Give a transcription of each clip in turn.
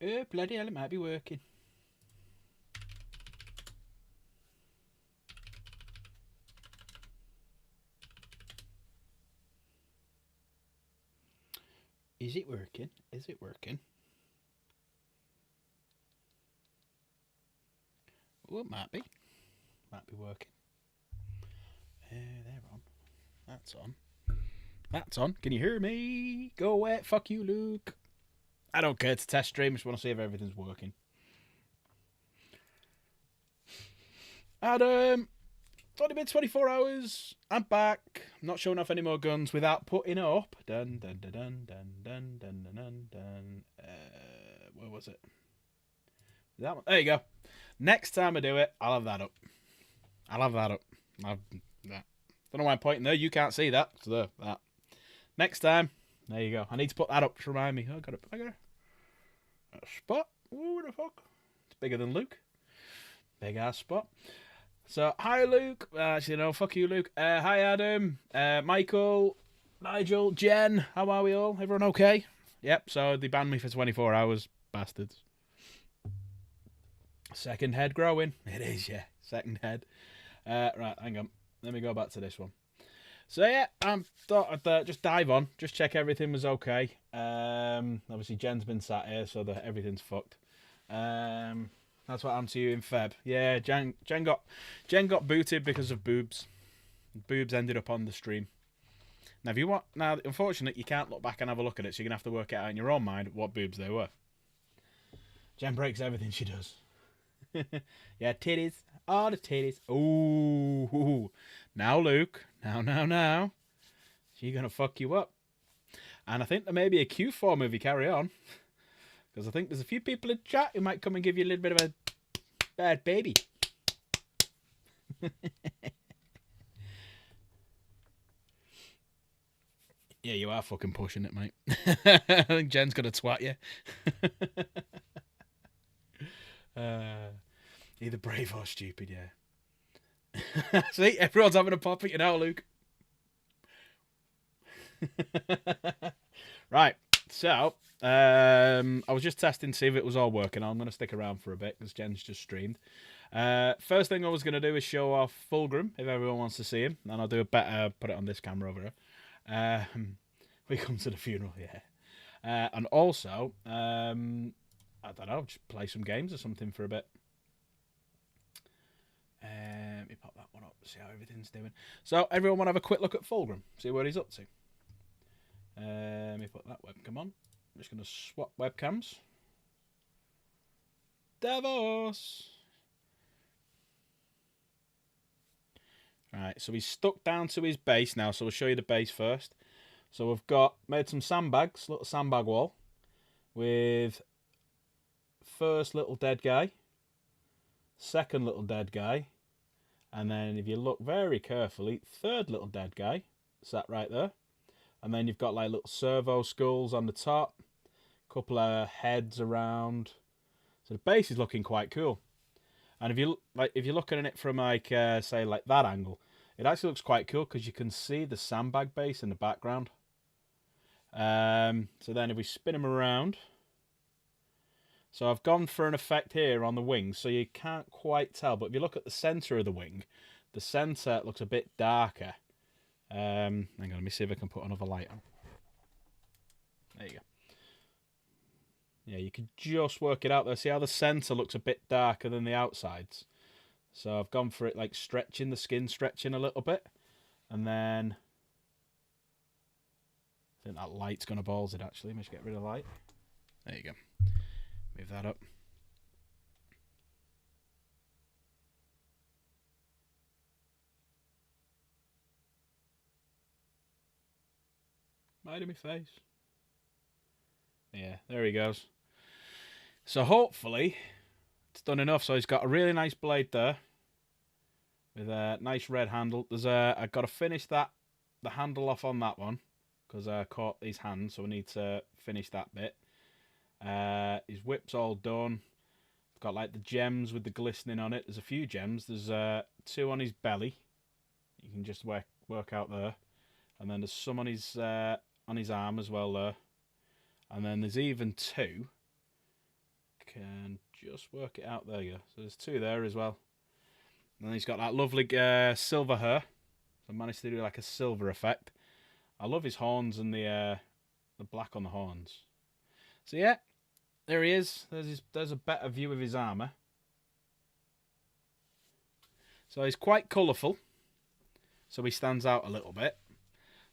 Oh, bloody hell, it might be working. Is it working? Is it working? Oh, it might be. Might be working. They're on. That's on. That's on. Can you hear me? Go away. Fuck you, Luke. I don't care to test stream. I just want to see if everything's working. Adam, it's only been 24 hours. I'm back. I'm not showing off any more guns without putting up. Dun dun dun dun dun dun dun dun dun. Dun. Where was it? That one. There you go. Next time I do it, I'll have that up. I'll have that up. I've that. Don't know why I'm pointing there. You can't see that. So there, that. Next time, there you go. I need to put that up to remind me. Oh, I got a spot. Ooh, what the fuck? It's bigger than Luke. Big ass spot. So, hi Luke. Actually, no, fuck you, Luke. Hi Adam. Michael. Nigel. Jen. How are we all? Everyone okay? Yep, so they banned me for 24 hours. Bastards. Second head growing. It is, yeah. Second head. Right, hang on. Let me go back to this one. So yeah, I thought I'd just dive on, just check everything was okay. Obviously Jen's been sat here, so that everything's fucked. That's what happened to you in Feb. Yeah, Jen got booted because of boobs. Boobs ended up on the stream. Now, if you want, unfortunately, you can't look back and have a look at it, so you're gonna have to work it out in your own mind what boobs they were. Jen breaks everything she does. Yeah, titties. Oh, the titties. Ooh. Now, Luke. Now. She's going to fuck you up. And I think there may be a Q4 movie carry on. Because I think there's a few people in chat who might come and give you a little bit of a bad baby. Yeah, you are fucking pushing it, mate. I think Jen's going to twat you. Either brave or stupid, yeah. See, everyone's having a pop at you now, Luke. Right, so I was just testing to see if it was all working. I'm going to stick around for a bit because Jen's just streamed. First thing I was going to do is show off Fulgrim if everyone wants to see him, and I'll do a better put it on this camera over here. We come to the funeral, yeah. And also, I don't know, just play some games or something for a bit. Let me pop that one up, see how everything's doing. So, everyone want to have a quick look at Fulgrim, see what he's up to. Let me put that webcam on. I'm just going to swap webcams. Davos! Right, so he's stuck down to his base now, so we'll show you the base first. So we've made some sandbags, little sandbag wall, with first little dead guy, second little dead guy, and then if you look very carefully, third little dead guy, sat right there. And then you've got like little servo skulls on the top, a couple of heads around. So the base is looking quite cool. And if you're looking at it from like say like that angle, it actually looks quite cool because you can see the sandbag base in the background. So then if we spin him around, so I've gone for an effect here on the wings, so you can't quite tell. But if you look at the center of the wing, the center looks a bit darker. Hang on, let me see if I can put another light on. There you go. Yeah, you can just work it out there. See how the center looks a bit darker than the outsides? So I've gone for it like stretching the skin, stretching a little bit. And then I think that light's going to balls it actually. Let me just get rid of the light. There you go. Move that up. Right in my face. Yeah, there he goes. So hopefully it's done enough. So he's got a really nice blade there with a nice red handle. I've got to finish the handle off on that one because I caught his hand, so we need to finish that bit. His whip's all done. Got like the gems with the glistening on it. There's a few gems. There's 2 on his belly. You can just work out there, and then there's some on his arm as well there, and then there's even 2 can just work it out. There you go. So there's 2 there as well. And then he's got that lovely silver hair. So I managed to do like a silver effect. I love his horns and the black on the horns. So yeah, there he is. There's a better view of his armour. So he's quite colourful. So he stands out a little bit.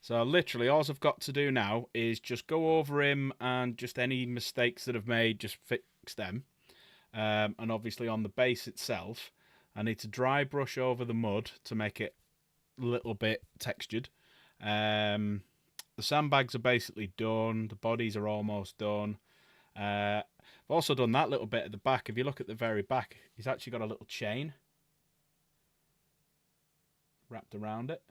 So literally all I've got to do now is just go over him and just any mistakes that I've made, just fix them. And obviously on the base itself, I need to dry brush over the mud to make it a little bit textured. The sandbags are basically done. The bodies are almost done. I've also done that little bit at the back. If you look at the very back, he's actually got a little chain wrapped around it.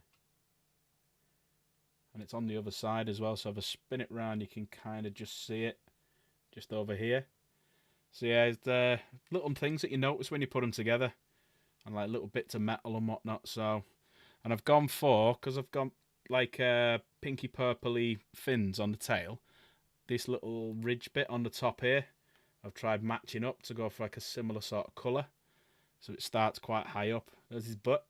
And it's on the other side as well, so if I spin it round, you can kind of just see it just over here. So yeah, the little things that you notice when you put them together, and like little bits of metal and whatnot. So, and I've gone for, because I've got like pinky purpley fins on the tail, this little ridge bit on the top here, I've tried matching up to go for like a similar sort of colour. So it starts quite high up. There's his butt.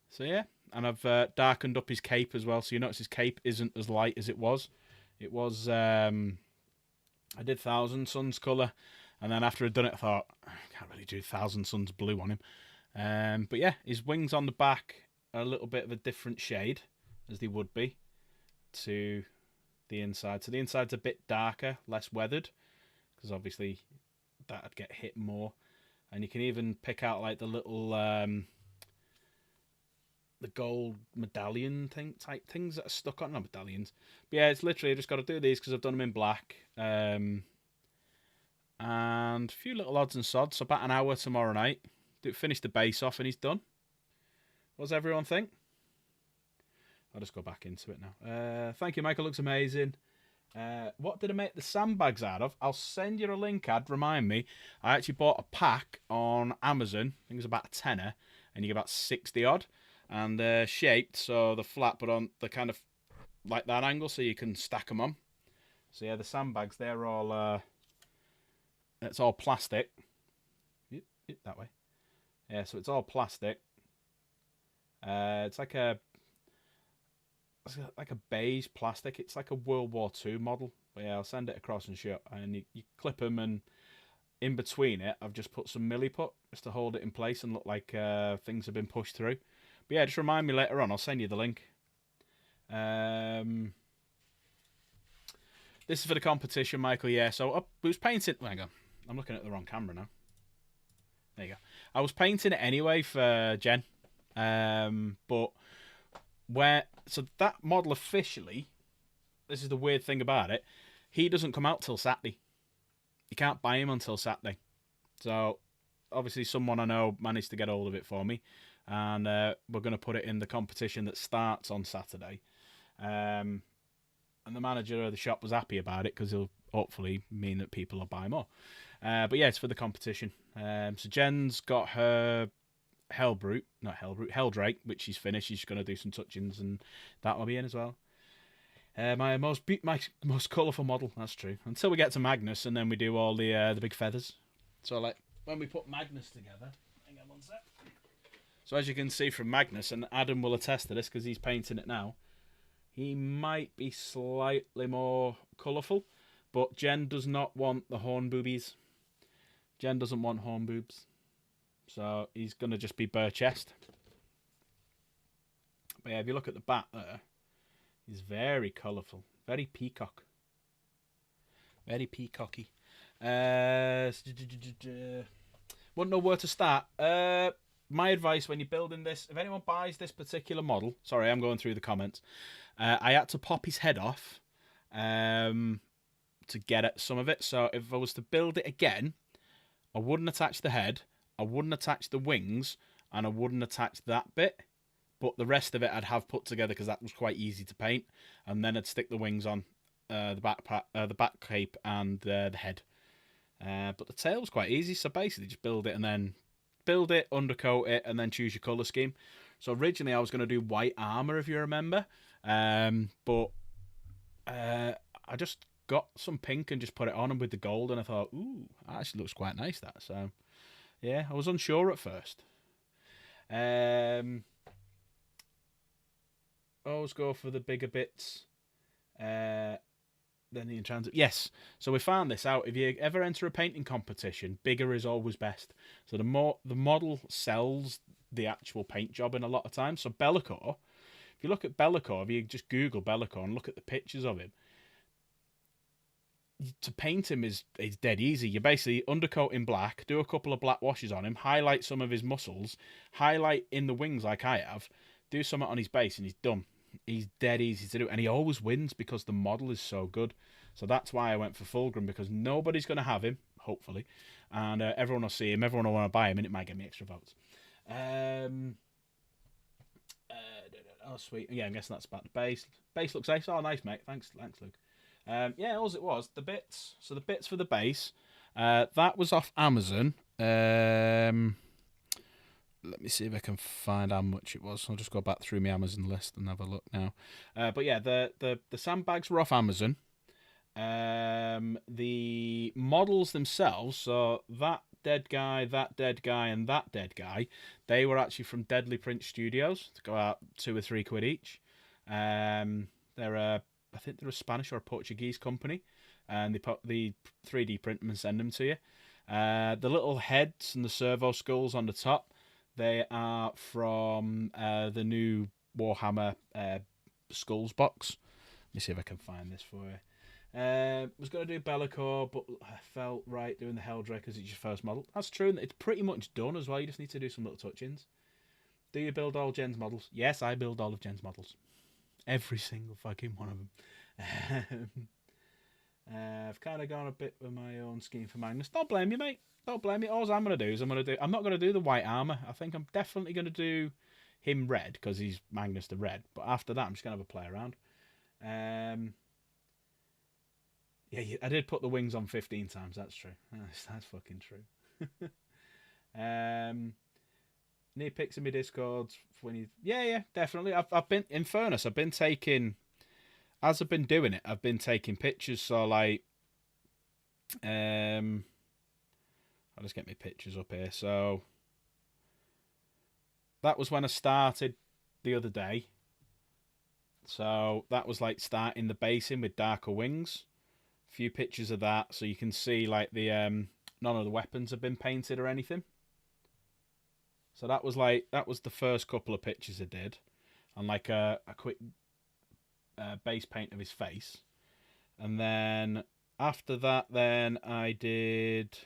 So yeah. And I've darkened up his cape as well. So you notice his cape isn't as light as it was. It was, I did Thousand Suns colour. And then after I'd done it, I thought, I can't really do Thousand Suns blue on him. But yeah, his wings on the back are a little bit of a different shade, as they would be, to the inside. So the inside's a bit darker, less weathered, because obviously that'd get hit more. And you can even pick out like the little... the gold medallion type things that are stuck on, not medallions, but yeah, it's literally I just got to do these because I've done them in black, and a few little odds and sods. So about an hour tomorrow night, finish the base off, and he's done. What does everyone think? I'll just go back into it now. Thank you, Michael. Looks amazing. What did I make the sandbags out of? I'll send you a link, Ad. Remind me. I actually bought a pack on Amazon. I think it was about a tenner, and you get about 60 odd. And they're shaped, so they're flat, but on the kind of like that angle, so you can stack them on. So yeah, the sandbags, they're all it's all plastic. Yep, that way. Yeah, so it's all plastic. It's like a beige plastic. It's like a World War II model. But yeah, I'll send it across and show. And you clip them, and in between it, I've just put some milliput just to hold it in place and look like things have been pushed through. But yeah, just remind me later on. I'll send you the link. This is for the competition, Michael. Yeah, so I was painting... Hang on. I'm looking at the wrong camera now. There you go. I was painting it anyway for Jen. But where... So that model officially... This is the weird thing about it. He doesn't come out till Saturday. You can't buy him until Saturday. So, obviously, someone I know managed to get hold of it for me. And we're going to put it in the competition that starts on Saturday. And the manager of the shop was happy about it because it'll hopefully mean that people will buy more. But yeah, it's for the competition. So Jen's got her Helldrake, which she's finished. She's going to do some touchings, and that will be in as well. My most colourful model, that's true. Until we get to Magnus, and then we do all the big feathers. So like when we put Magnus together, hang on one sec. So as you can see from Magnus, and Adam will attest to this because he's painting it now, he might be slightly more colourful, but Jen does not want the horn boobies. Jen doesn't want horn boobs. So he's going to just be bare chest. But yeah, if you look at the back there, he's very colourful. Very peacock. Very peacocky. Wouldn't know where to start. My advice when you're building this, if anyone buys this particular model, sorry, I'm going through the comments. I had to pop his head off to get at some of it. So if I was to build it again, I wouldn't attach the head, I wouldn't attach the wings, and I wouldn't attach that bit. But the rest of it I'd have put together because that was quite easy to paint. And then I'd stick the wings on, the back cape, and the head. But the tail was quite easy, so basically just build it, undercoat it, and then choose your colour scheme. So originally I was going to do white armour, if you remember. But I just got some pink and just put it on and with the gold, and I thought, ooh, that actually looks quite nice, that. So, yeah, I was unsure at first. Always go for the bigger bits. Then the enchanted. Yes. So we found this out. If you ever enter a painting competition, bigger is always best. So the model sells the actual paint job in a lot of times. So Bellicor, if you look at Bellicor, if you just Google Bellicor and look at the pictures of him, to paint him is dead easy. You basically undercoat in black, do a couple of black washes on him, highlight some of his muscles, highlight in the wings like I have, do something on his base, and he's done. He's dead easy to do, and he always wins because the model is so good. So that's why I went for Fulgrim, because nobody's going to have him, hopefully, and everyone will see him, everyone will want to buy him, and it might get me extra votes. Oh, sweet. Yeah, I'm guessing that's about the base. Base looks nice. Oh, nice, mate. Thanks, Luke. Yeah, all it was, the bits. So the bits for the base, that was off Amazon. Let me see if I can find how much it was. I'll just go back through my Amazon list and have a look now. But yeah, the sandbags were off Amazon. The models themselves, so that dead guy, and that dead guy, they were actually from Deadly Print Studios. To go out £2 or £3 each. I think they're a Spanish or a Portuguese company, and they put the 3D print them and send them to you. The little heads and the servo skulls on the top, they are from the new Warhammer Skulls box. Let me see if I can find this for you. Was going to do Bellicor, but I felt right doing the Helldrake because it's your first model. That's true, and it's pretty much done as well. You just need to do some little touch-ins. Do you build all Jen's models? Yes, I build all of Jen's models. Every single fucking one of them. I've kind of gone a bit with my own scheme for Magnus. Don't blame me, mate. Don't blame me. All I'm going to do is I'm not going to do the white armor. I think I'm definitely going to do him red because he's Magnus the red. But after that, I'm just going to have a play around. Yeah, I did put the wings on 15 times. That's true. That's fucking true. Need pics in my Discords when you. Yeah, definitely. I've been in fairness. I've been taking, as I've been doing it, I've been taking pictures. So like, I'll just get my pictures up here. So that was when I started the other day. So that was like starting the basing with darker wings. A few pictures of that, so you can see like the none of the weapons have been painted or anything. So that was the first couple of pictures I did, and like a quick base paint of his face, and then after that, then I did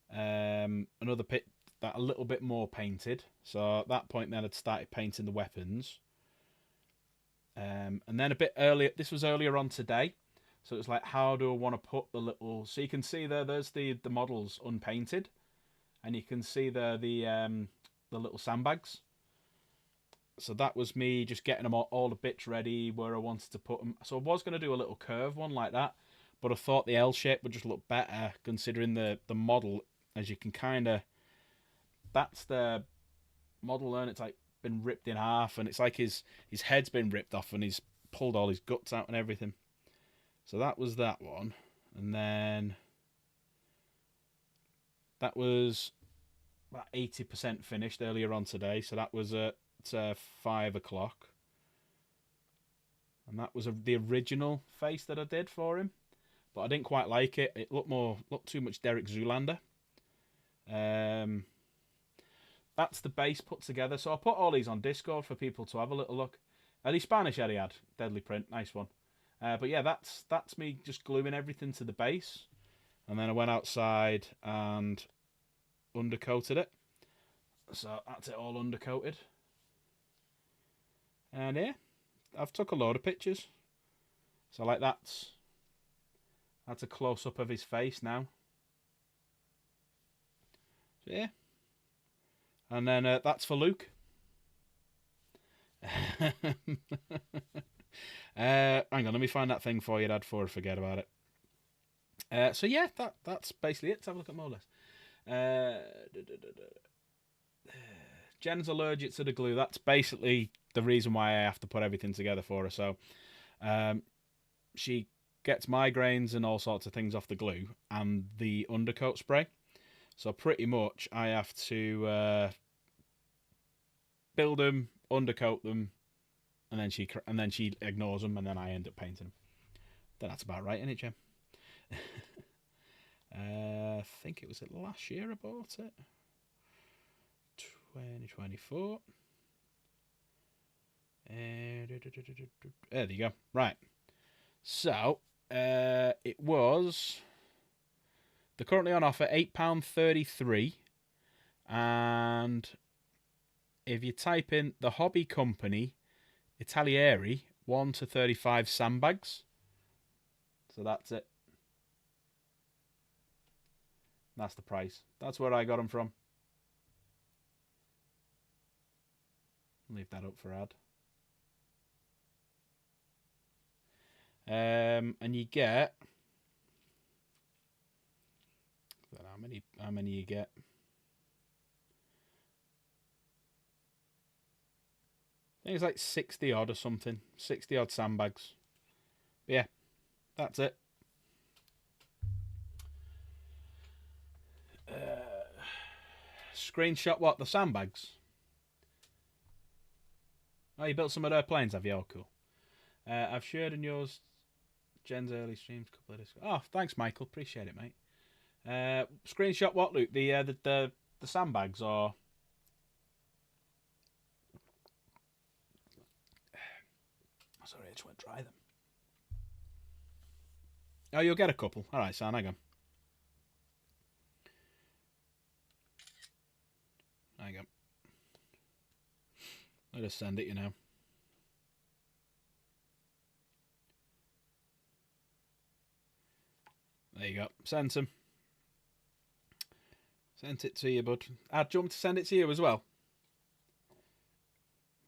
another pic that a little bit more painted. So at that point, then I'd started painting the weapons, and then a bit earlier. This was earlier on today, so it's like, how do I want to put the little? So you can see there's the models unpainted. And you can see there the little sandbags. So that was me just getting them all the bits ready where I wanted to put them. So I was going to do a little curve one like that, but I thought the L shape would just look better considering the model. As you can kind of, that's the model, and it's like been ripped in half, and it's like his head's been ripped off, and he's pulled all his guts out and everything. So that was that one, and then that was about 80% finished earlier on today. So that was at 5 o'clock. And that was the original face that I did for him. But I didn't quite like it. It looked too much Derek Zoolander. That's the base put together. So I'll put all these on Discord for people to have a little look. The Spanish Eddie had Deadly Print, nice one. But yeah, that's me just gluing everything to the base. And then I went outside and undercoated it. So that's it all undercoated. And yeah, I've took a load of pictures. So like that's a close-up of his face now. So yeah. And then that's for Luke. Hang on, let me find that thing for you, Dad, before I forget about it. So yeah, that's basically it. Let's have a look at more list. Jen's allergic to the glue. That's basically the reason why I have to put everything together for her. So she gets migraines and all sorts of things off the glue and the undercoat spray. So pretty much I have to build them, undercoat them, and then she ignores them, and then I end up painting them. Then that's about right, isn't it, Jim? I think it was last year I bought it. 2024. There you go. Right. So, it was... They're currently on offer, £8.33. And if you type in the Hobby Company Italieri 1 to 35 sandbags. So that's it. That's the price. That's where I got them from. Leave that up for ad. And you get... I don't know how many you get. I think it's like 60 odd or something. 60 odd sandbags. But yeah, that's it. Screenshot what? The sandbags? Oh, you built some of their planes, have you? Oh, cool. I've shared in yours Jen's early streams a couple of days ago. Oh, thanks, Michael. Appreciate it, mate. Screenshot what, Luke? The sandbags, or... Sorry, I just went dry them. Oh, you'll get a couple. All right, Sam, hang on. Hang on. I'll just send it, you know. There you go. Sent them. Sent it to you, bud. I'd jump to send it to you as well.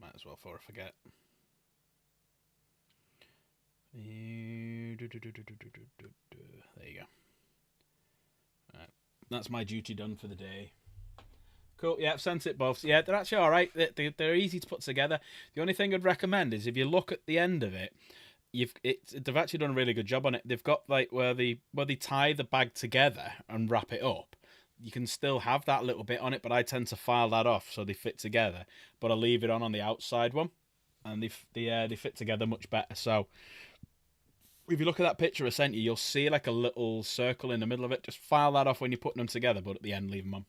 Might as well before I forget. There you go. Right. That's my duty done for the day. Cool, yeah, I've sent it both. Yeah, they're actually alright. They're easy to put together. The only thing I'd recommend is if you look at the end of it, they've actually done a really good job on it. They've got like where they tie the bag together and wrap it up. You can still have that little bit on it, but I tend to file that off so they fit together. But I leave it on the outside one, and they fit together much better. So if you look at that picture I sent you, you'll see like a little circle in the middle of it. Just file that off when you're putting them together, but at the end leave them on.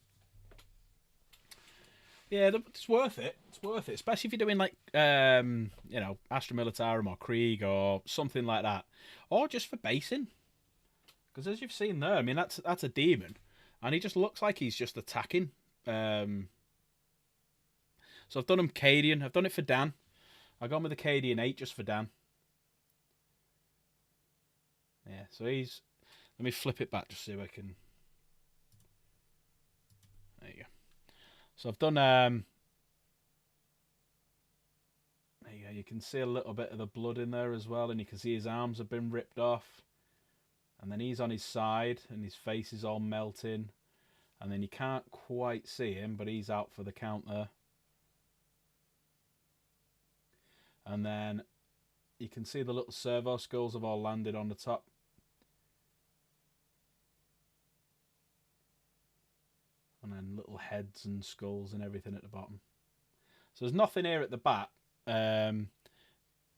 Yeah, it's worth it. It's worth it, especially if you're doing like Astra Militarum or Krieg or something like that, or just for basing. Because as you've seen there, I mean that's a demon, and he just looks like he's just attacking. So I've done him Cadian. I've done it for Dan. I've gone with the Cadian 8 just for Dan. Yeah, so he's... Let me flip it back just so I can... There you go. So I've done... There you go. You can see a little bit of the blood in there as well, and you can see his arms have been ripped off. And then he's on his side, and his face is all melting. And then you can't quite see him, but he's out for the count there. And then you can see the little servo skulls have all landed on the top. And then little heads and skulls and everything at the bottom. So there's nothing here at the back.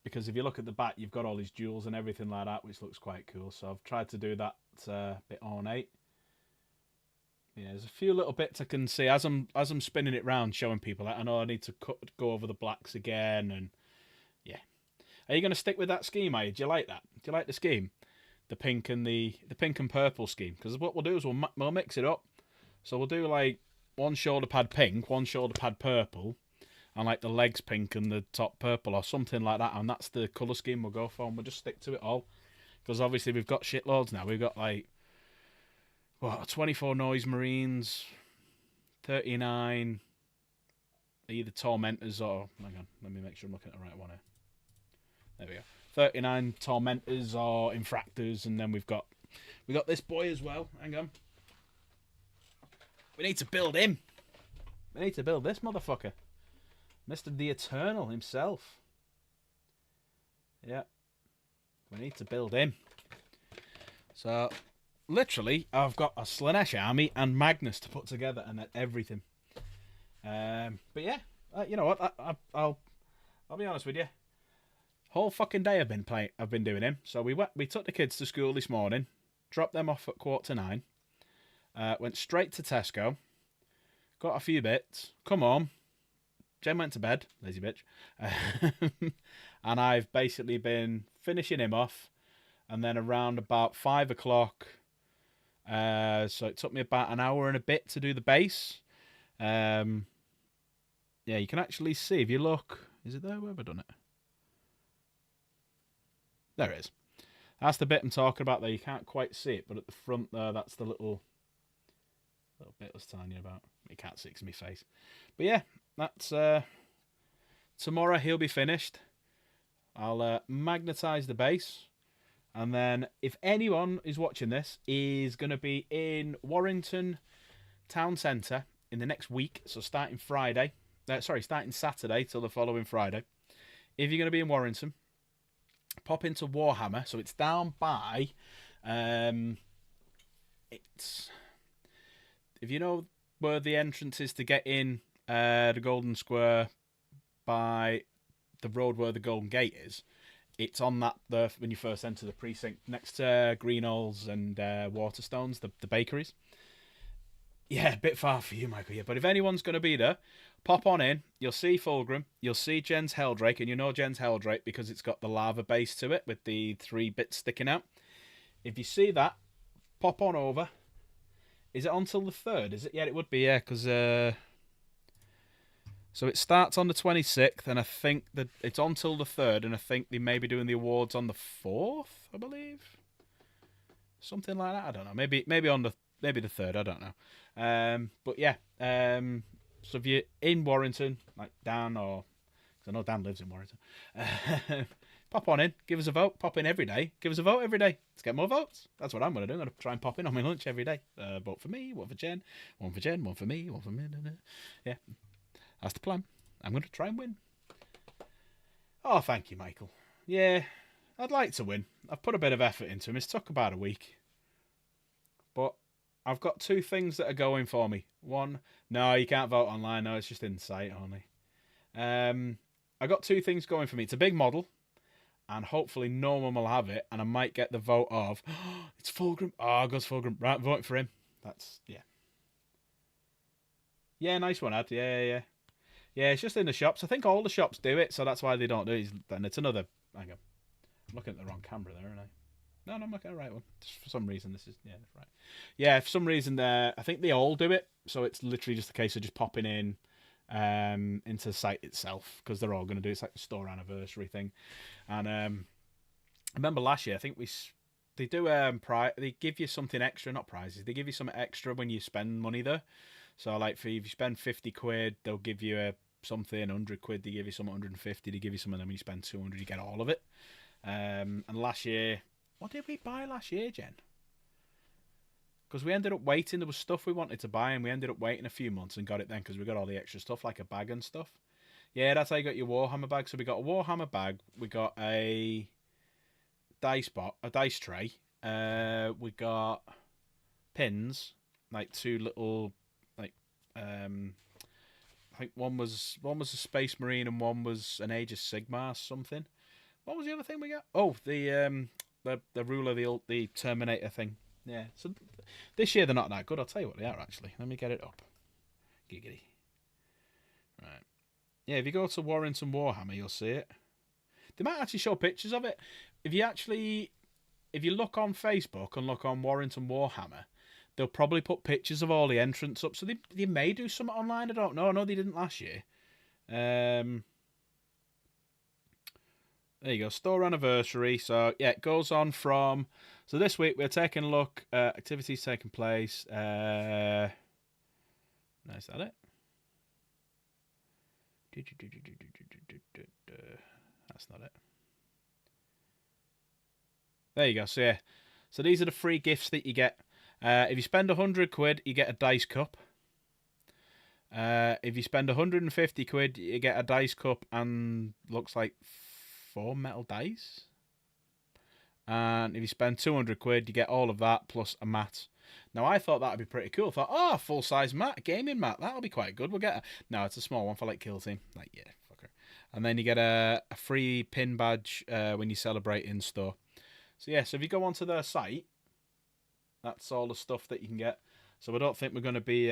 Because if you look at the back, you've got all these jewels and everything like that, which looks quite cool. So I've tried to do that bit ornate. Yeah, there's a few little bits I can see as I'm spinning it round, showing people. I know I need to go over the blacks again, and yeah. Are you going to stick with that scheme? Are you? Do you like that? Do you like the scheme? The pink and the pink and purple scheme. Because what we'll do is we'll mix it up. So we'll do like one shoulder pad pink, one shoulder pad purple, and like the legs pink and the top purple or something like that. And that's the colour scheme we'll go for, and we'll just stick to it all. Because obviously we've got shitloads now. We've got like 24 Noise Marines, 39 either Tormentors or... Hang on, let me make sure I'm looking at the right one here. There we go. 39 Tormentors or Infractors, and then we got this boy as well. Hang on. We need to build him. We need to build this motherfucker. Mr. the Eternal himself. Yeah. We need to build him. So, literally, I've got a Slanesh army and Magnus to put together and everything. But yeah, you know what? I'll be honest with you. Whole fucking day I've been doing him. So we took the kids to school this morning, dropped them off at 8:45, went straight to Tesco, got a few bits, come home. Jen went to bed, lazy bitch, and I've basically been finishing him off, and then around about 5 o'clock. So it took me about an hour and a bit to do the base. Yeah, you can actually see if you look. Is it there? Where have I done it? There it is. That's the bit I'm talking about there. You can't quite see it, but at the front there, that's the little bit I was telling you about. You can't see it because of my face. But yeah, that's tomorrow he'll be finished. I'll magnetize the base. And then if anyone is watching this, is going to be in Warrington Town Centre in the next week. So starting Saturday till the following Friday. If you're going to be in Warrington, pop into Warhammer. So it's down by, it's, if you know where the entrance is to get in the Golden Square by the road where the Golden Gate is, it's on that when you first enter the precinct next to Greenhalgh's and Waterstones, the bakeries. Yeah, a bit far for you, Michael. Yeah, but if anyone's going to be there, pop on in. You'll see Fulgrim. You'll see Jen's Helldrake, and you know Jen's Helldrake because it's got the lava base to it with the 3 bits sticking out. If you see that, pop on over. Is it on till the 3rd? Is it? Yeah, it would be, yeah, because so it starts on the 26th, and I think that it's on till the 3rd, and I think they may be doing the awards on the 4th, I believe. Something like that. I don't know. Maybe the 3rd. I don't know. But yeah. So if you're in Warrington, like Dan, or because I know Dan lives in Warrington, pop on in, give us a vote. Pop in every day, give us a vote every day. Let's get more votes. That's what I'm going to do. I'm going to try and pop in on my lunch every day. Vote for me, one for Jen, one for Jen, one for me, one for me. Yeah, that's the plan. I'm going to try and win. Oh, thank you, Michael. Yeah, I'd like to win. I've put a bit of effort into him. It's took about a week, but I've got 2 things that are going for me. One, no, you can't vote online. No, it's just in sight only. I got 2 things going for me. It's a big model, and hopefully no one will have it, and I might get the vote of, it's Fulgrim. Oh, goes Fulgrim. Right, vote for him. That's, yeah. Yeah, nice one, Ad. Yeah. Yeah, it's just in the shops. I think all the shops do it, so that's why they don't do it. And it's another, hang on. I'm looking at the wrong camera there, aren't I? No, I'm looking at the right one. Just for some reason, this is, yeah, right. Yeah, for some reason, I think they all do it, so it's literally just a case of just popping in into the site itself, because they're all going to do it. It's like the store anniversary thing. And I remember last year, I think they do they give you something extra, not prizes, they give you something extra when you spend money there. So like if you spend 50 quid, they'll give you something, 100 quid, they give you something, 150, they give you something, and then when you spend 200, you get all of it. And last year, what did we buy last year, Jen? Because we ended up waiting. There was stuff we wanted to buy, and we ended up waiting a few months and got it then because we got all the extra stuff, like a bag and stuff. Yeah, that's how you got your Warhammer bag. So we got a Warhammer bag. We got a dice tray. We got pins, like 2 little, like I think one was a Space Marine and one was an Age of Sigmar something. What was the other thing we got? Oh, the ruler, the Terminator thing. Yeah. So this year they're not that good. I'll tell you what they are actually. Let me get it up. Giggity. Right. Yeah, if you go to Warrington Warhammer, you'll see it. They might actually show pictures of it. If you look on Facebook and look on Warrington Warhammer, they'll probably put pictures of all the entrants up. So they may do something online. I don't know. I know they didn't last year. There you go, store anniversary. So yeah, it goes on from. So this week we're taking a look at activities taking place. No, is that it? That's not it. There you go. So yeah, so these are the free gifts that you get. If you spend 100 quid, you get a dice cup. If you spend 150 quid, you get a dice cup and looks like 4 metal dice. And if you spend 200 quid, you get all of that plus a mat. Now, I thought that would be pretty cool. I thought, oh, full-size mat, a gaming mat. That'll be quite good. We'll get a... No, it's a small one for, like, Kill Team. Like, yeah, fucker. And then you get a free pin badge when you celebrate in-store. So, yeah, so if you go onto their site, that's all the stuff that you can get. So I don't think we're going to be...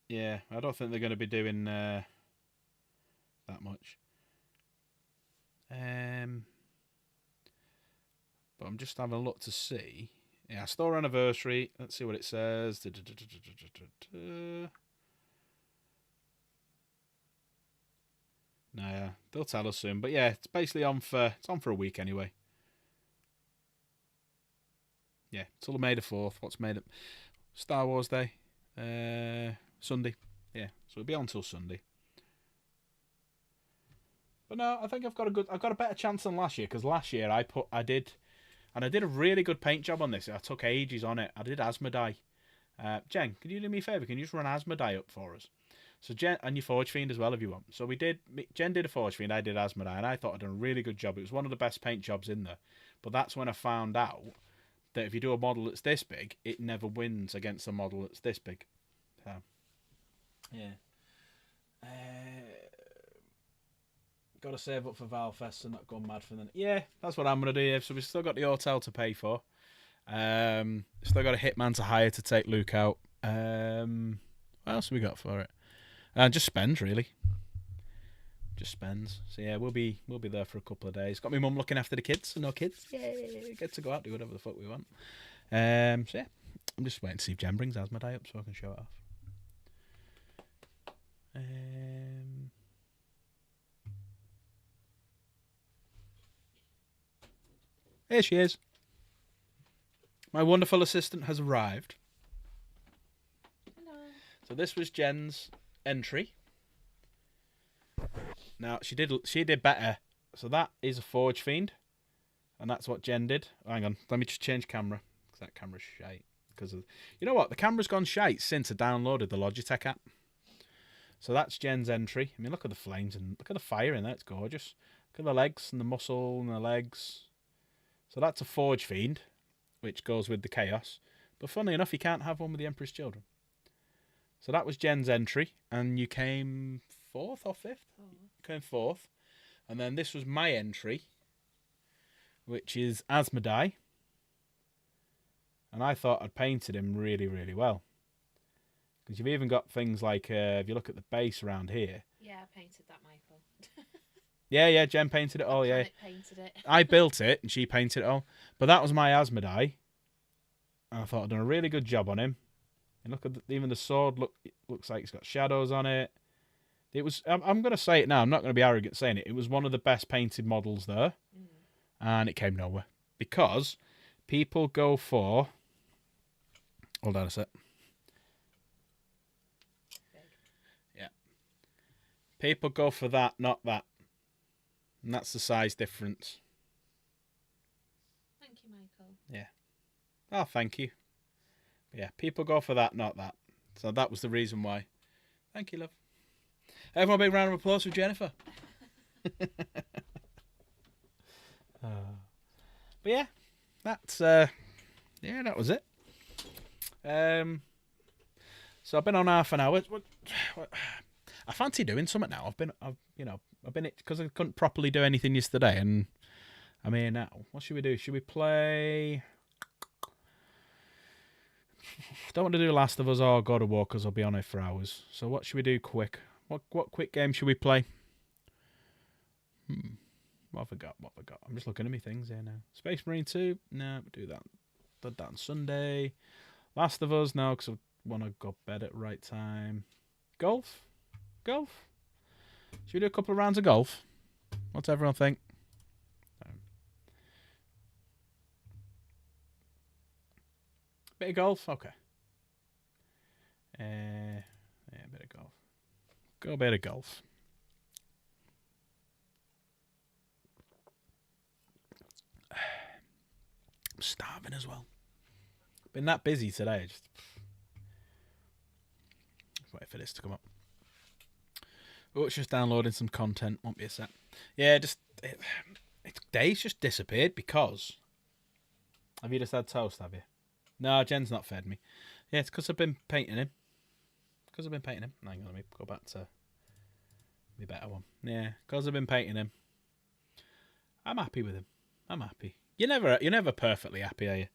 yeah, I don't think they're going to be doing that much. But I'm just having a look to see. Yeah, store anniversary. Let's see what it says. Nah, they'll tell us soon. But yeah, it's basically on for a week anyway. Yeah, till May the 4th. What's made it? Star Wars Day. Sunday. Yeah, so it'll be on till Sunday. But no, I think I've got a better chance than last year, because last year I did a really good paint job on this. I took ages on it. I did Asmodee. Jen, can you do me a favour? Can you just run Asmodee up for us? So Jen, and your Forge Fiend as well if you want. So Jen did a Forge Fiend, I did Asmodee, and I thought I'd done a really good job. It was one of the best paint jobs in there. But that's when I found out that if you do a model that's this big, it never wins against a model that's this big. So, yeah. Got to save up for Valfest and not go mad for them. Yeah, that's what I'm going to do. So we've still got the hotel to pay for. Still got a hitman to hire to take Luke out. What else have we got for it? Just spends, really. Just spends. So yeah, we'll be there for a couple of days. Got my mum looking after the kids. No kids. Yeah, get to go out, do whatever the fuck we want. So yeah, I'm just waiting to see if Jen brings Asmodee up so I can show it off. Here she is. My wonderful assistant has arrived. Hello. So this was Jen's entry. Now she did better. So that is a Forge Fiend, and that's what Jen did. Hang on, let me just change camera because that camera's shite. You know what? The camera's gone shite since I downloaded the Logitech app. So that's Jen's entry. I mean, look at the flames and look at the fire in there. It's gorgeous. Look at the legs and the muscle and the legs. So that's a Forge Fiend, which goes with the Chaos. But funnily enough, you can't have one with the Emperor's Children. So that was Jen's entry, and you came 4th or 5th? Oh. You came 4th. And then this was my entry, which is Asmodee. And I thought I'd painted him really, really well. Because you've even got things like, if you look at the base around here. Yeah, I painted that, Michael. Yeah, Jen painted it all, yeah. Painted it. I built it, and she painted it all. But that was my Asmodee. And I thought I'd done a really good job on him. And look at even the sword, looks like it's got shadows on it. It was, I'm going to say it now, I'm not going to be arrogant saying it. It was one of the best painted models there. Mm. And it came nowhere. Because people go for... Hold on a sec. Yeah. People go for that, not that. And that's the size difference. Thank you, Michael. Yeah. Oh, thank you. But yeah, people go for that, not that. So that was the reason why. Thank you, love. Everyone, a big round of applause for Jennifer. But yeah, that's that was it. So I've been on half an hour. I fancy doing something now. I've been because I couldn't properly do anything yesterday, and I'm here now. What should we do? Should we play? Don't want to do Last of Us or God of War because I'll be on it for hours. So what should we do quick? What quick game should we play? What have I got? I'm just looking at my things here now. Space Marine 2? No, do that. Did that on Sunday. Last of Us? No, because I want to go to bed at the right time. Golf? Should we do a couple of rounds of golf? What's everyone think? Bit of golf? Okay. Yeah, a bit of golf. Go a bit of golf. I'm starving as well. Been that busy today. Just wait for this to come up. Oh, it's just downloading some content. Won't be a sec. Yeah, day's just disappeared because... Have you just had toast, have you? No, Jen's not fed me. Yeah, it's because I've been painting him. Hang on, let me go back to the better one. Yeah, because I've been painting him. I'm happy with him. I'm happy. You're never perfectly happy, are you?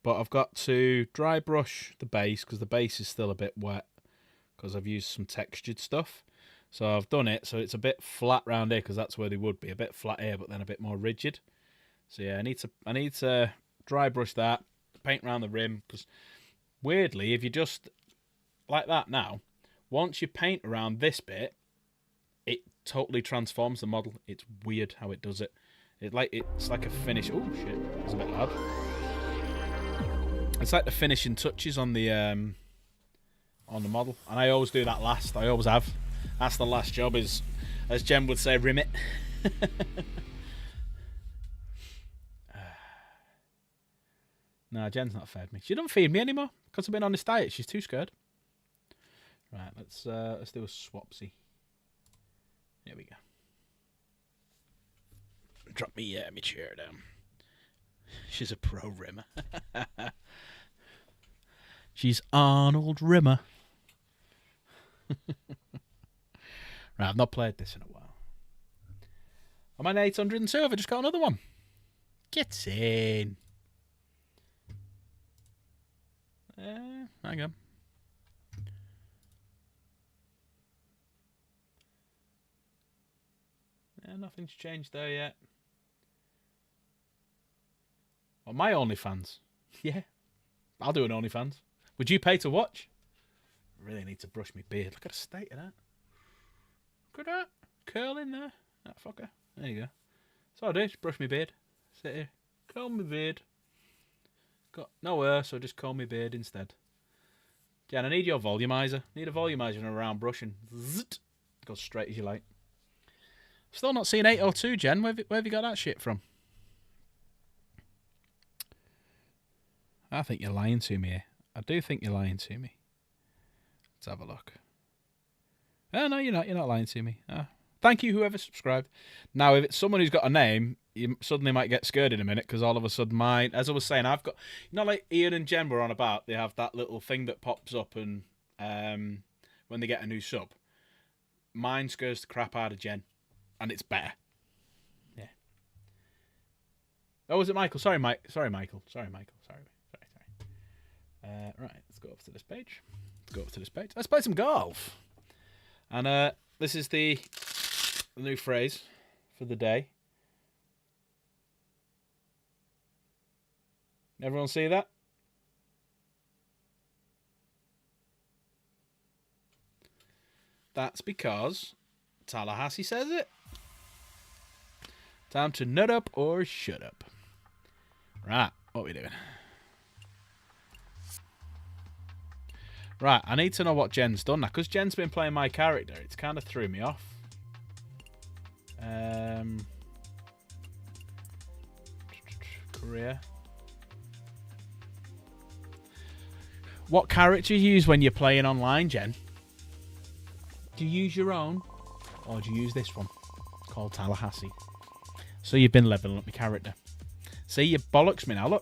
But I've got to dry brush the base because the base is still a bit wet because I've used some textured stuff. So I've done it so it's a bit flat round here because that's where they would be. A bit flat here, but then a bit more rigid. So yeah, I need to dry brush that, paint around the rim because weirdly, if you just like that now, once you paint around this bit, it totally transforms the model. It's weird how it does it. It's like a finish. Oh shit, it's a bit loud. It's like the finishing touches on the model, and I always do that last. I always have. That's the last job. Is, as Jen would say, rim it. No, Jen's not fed me. She don't feed me anymore because I've been on this diet. She's too scared. Right, let's do a swapsy. Here we go. Drop me my chair down. She's a pro rimmer. She's Arnold Rimmer. Right, I've not played this in a while. I'm on 802. I've just got another one. Get in. Hang on. Yeah, nothing's changed there yet. Well, my OnlyFans. Yeah. I'll do an OnlyFans. Would you pay to watch? I really need to brush my beard. Look at the state of that. Look at that. Curl in there. That fucker. There you go. So I do. Just brush my beard. Sit here. Comb my beard. Got no hair, so just comb my beard instead. Jen, I need your volumizer. Need a volumizer and a round brush and zzzt. Go straight as you like. Still not seen 802, Jen. Where have you got that shit from? I think you're lying to me here. I do think you're lying to me. Let's have a look. Oh, no, you're not. You're not lying to me. Thank you, whoever subscribed. Now, if it's someone who's got a name, you suddenly might get scared in a minute because all of a sudden mine, as I was saying, I've got, you know, like Ian and Jen were on about, they have that little thing that pops up and when they get a new sub. Mine scares the crap out of Jen. And it's better. Yeah. Oh, was it Michael? Sorry, Mike. Sorry, Michael. Sorry. Right, let's go up to this page. Let's play some golf. And this is the new phrase for the day. Everyone see that? That's because Tallahassee says it. Time to nut up or shut up. Right, what are we doing? Right, I need to know what Jen's done now. Because Jen's been playing my character, it's kind of threw me off. Career. What character you use when you're playing online, Jen? Do you use your own? Or do you use this one? Called Tallahassee. So you've been leveling up your character. See, you bollocks me now.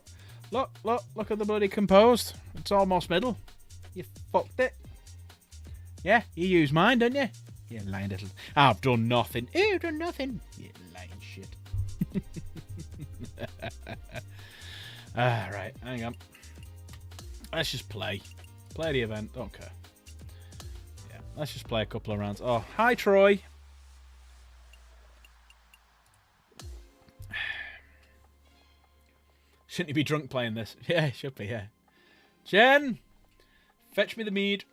Look at the bloody composed. It's almost middle. You fucked it. Yeah, you use mine, don't you? You lying little... I've done nothing. You've done nothing. You lying shit. Right, hang on. Let's just play. Play the event. Don't care. Yeah, let's just play a couple of rounds. Oh, hi, Troy. Shouldn't you be drunk playing this? Yeah, it should be, yeah. Jen! Fetch me the mead.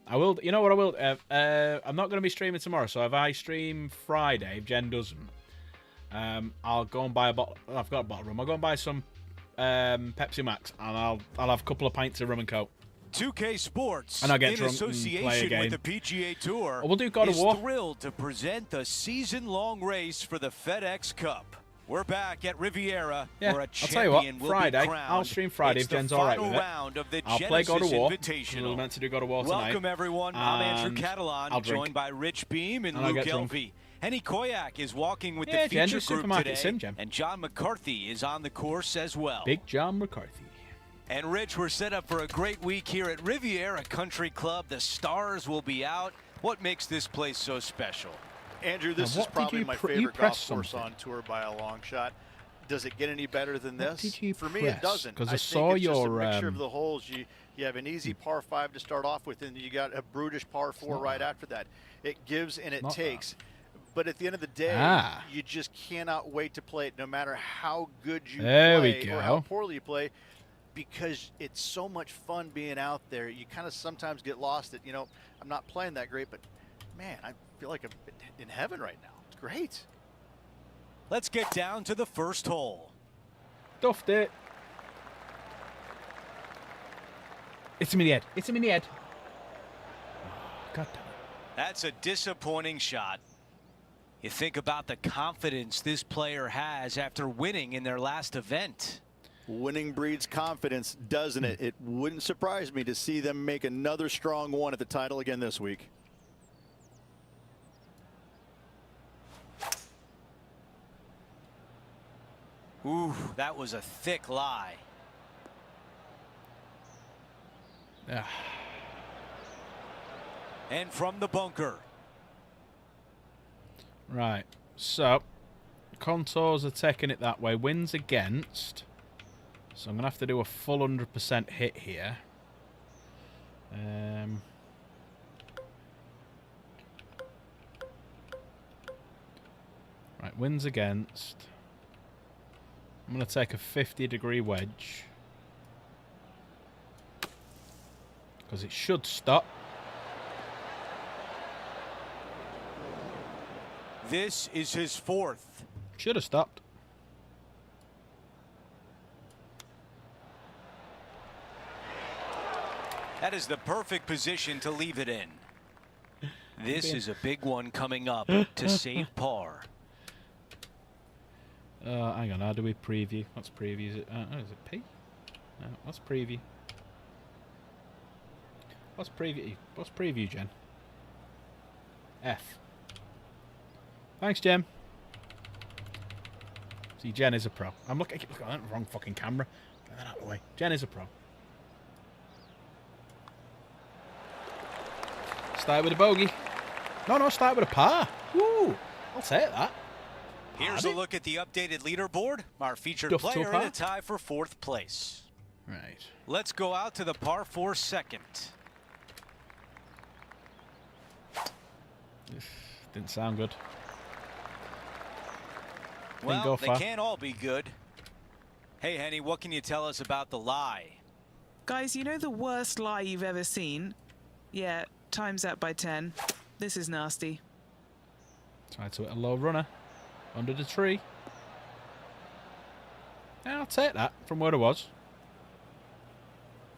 I will... You know what I will... I'm not going to be streaming tomorrow, so if I stream Friday, if Jen doesn't, I'll go and buy a bottle... I've got a bottle of rum. I'll go and buy some Pepsi Max, and I'll have a couple of pints of rum and coke. 2K Sports, and I'll get in drunk association and play a game. with the PGA Tour, we'll do God of War. Is thrilled to present the season-long race for the FedEx Cup. We're back at Riviera where a champion I'll tell you what, will Friday, be crowned. I'll stream Friday if Jen's all right with it. I'll play God of War. We were meant to do God of War tonight. Welcome, everyone. I'm Andrew Catalan, joined by Rich Beam and Luke Elvey. Henny Koyak is walking with Yeah, the Jen, feature just group supermarket today, sim, Jen. and John McCarthy is on the course as well. Big John McCarthy. And Rich, we're set up for a great week here at Riviera Country Club. The stars will be out. What makes this place so special? Andrew, this Now, is probably my favorite golf course something. on tour by a long shot. Does it get any better than What this? did you For me, press? it doesn't. 'Cause I think saw it's just a your, mixture of the holes. You have an easy par 5 to start off with, and you got a brutish par 4 right after that. It gives and it Not takes. But at the end of the day, you just cannot wait to play it, no matter how good you play or how poorly you play, because it's so much fun being out there. You kind of sometimes get lost that, I'm not playing that great, but man, I feel like I'm in heaven right now. It's great. Let's get down to the first hole. Stuffed it. It's him in the head. It's him in the head. God damn it. That's a disappointing shot. You think about the confidence this player has after winning in their last event. Winning breeds confidence, doesn't it? It wouldn't surprise me to see them make another strong one at the title again this week. Ooh, that was a thick lie. Yeah. And from the bunker. Right. So, contours are taking it that way. Winds against. So I'm going to have to do a full 100% hit here. Right, winds against. I'm going to take a 50-degree wedge. Because it should stop. This is his fourth. Should have stopped. That is the perfect position to leave it in. This is a big one coming up to save par. Hang on, how do we preview? What's preview? Is it P? No, what's preview? What's preview? What's preview, Jen? F. Thanks, Jen. See, Jen is a pro. I'm looking at the wrong fucking camera. Get that out of the way. Jen is a pro. Start with a bogey. No, start with a par. Woo! I'll take that. Here's a look at the updated leaderboard. Our featured Duff to a player in par? a tie for fourth place. Right. Let's go out to the par 4 second. Didn't sound good. Well, they can't all be good. Hey, Henny, what can you tell us about the lie? Guys, you know the worst lie you've ever seen? Yeah, times that by 10. This is nasty. Try to hit a low runner. Under the tree. Yeah, I'll take that from where it was.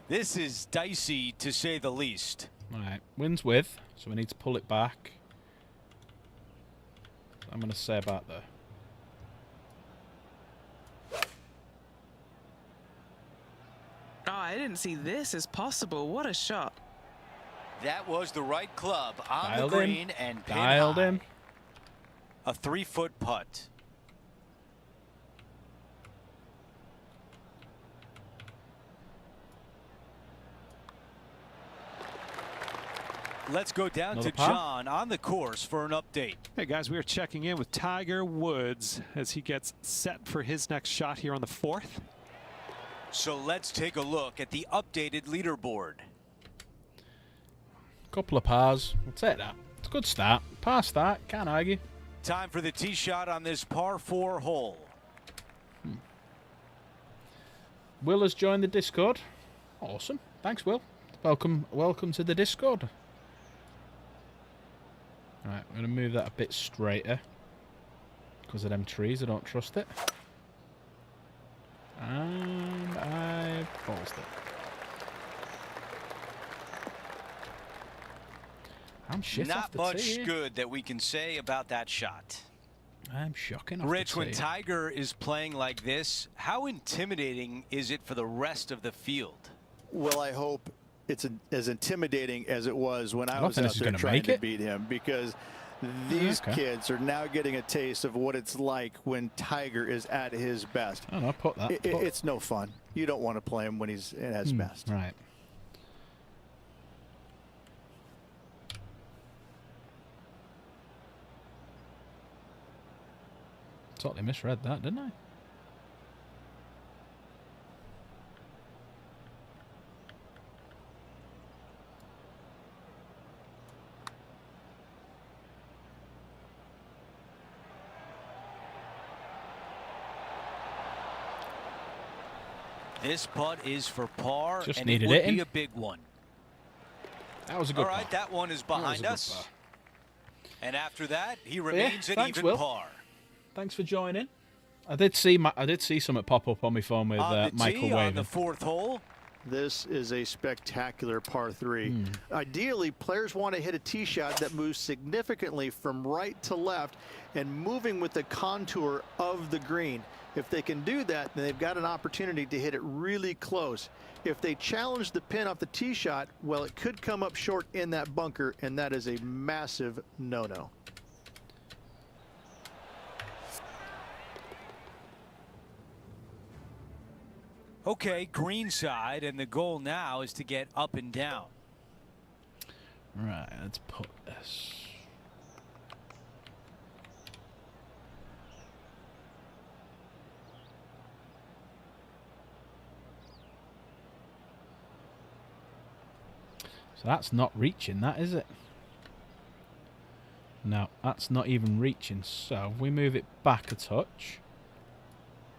This is dicey, to say the least. Alright, wind's with, so we need to pull it back. I'm going to say about there. Oh, I didn't see this as possible. What a shot. That was the right club on Dialed the in. green and pin Dialed high. in. A 3-foot putt. Let's go down Another to par? John on the course for an update. Hey guys, we are checking in with Tiger Woods as he gets set for his next shot here on the 4th. So let's take a look at the updated leaderboard. Couple of pars. I'll take that. It's a good start. Par start. Can't argue. Time for the tee shot on this par 4 hole. Will has joined the Discord. Awesome. Thanks, Will. Welcome to the Discord. Right, I'm going to move that a bit straighter. Because of them trees, I don't trust it. And I paused it. I'm shit off Not the much tee. good that we can say about that shot. I'm shocking off Rich, the when tee. Tiger is playing like this, how intimidating is it for the rest of the field? Well, I hope it's as intimidating as it was when I was think out this is there gonna trying make to it. beat him, because These kids are now getting a taste of what it's like when Tiger is at his best. Oh, no, put that. It's no fun. You don't want to play him when he's at his best. Right. Totally misread that, didn't I? This putt is for par, Just and needed it would it in. be a big one. That was a good All right, par. that one is behind good us. par. And after that, he remains at thanks, even Will. par. Thanks for joining. I did see something pop up on my phone with On the Michael tee on waving. the 4th hole. This is a spectacular par 3. Ideally, players want to hit a tee shot that moves significantly from right to left and moving with the contour of the green. If they can do that, then they've got an opportunity to hit it really close. If they challenge the pin off the tee shot, well, it could come up short in that bunker, and that is a massive no-no. Okay, green side, and the goal now is to get up and down. Right, let's put this. So that's not reaching, that is it? No, that's not even reaching. So we move it back a touch.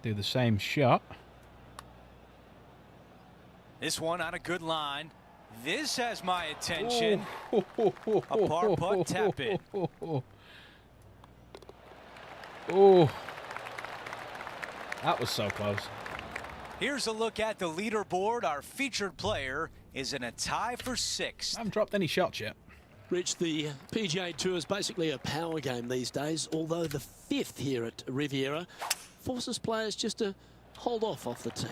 Do the same shot. This one on a good line. This has my attention. A par putt tap in. Oh, that was so close. Here's a look at the leaderboard. Our featured player is in a tie for 6th. I haven't dropped any shots yet. Rich, the PGA Tour is basically a power game these days, although the 5th here at Riviera forces players just to hold off the tee.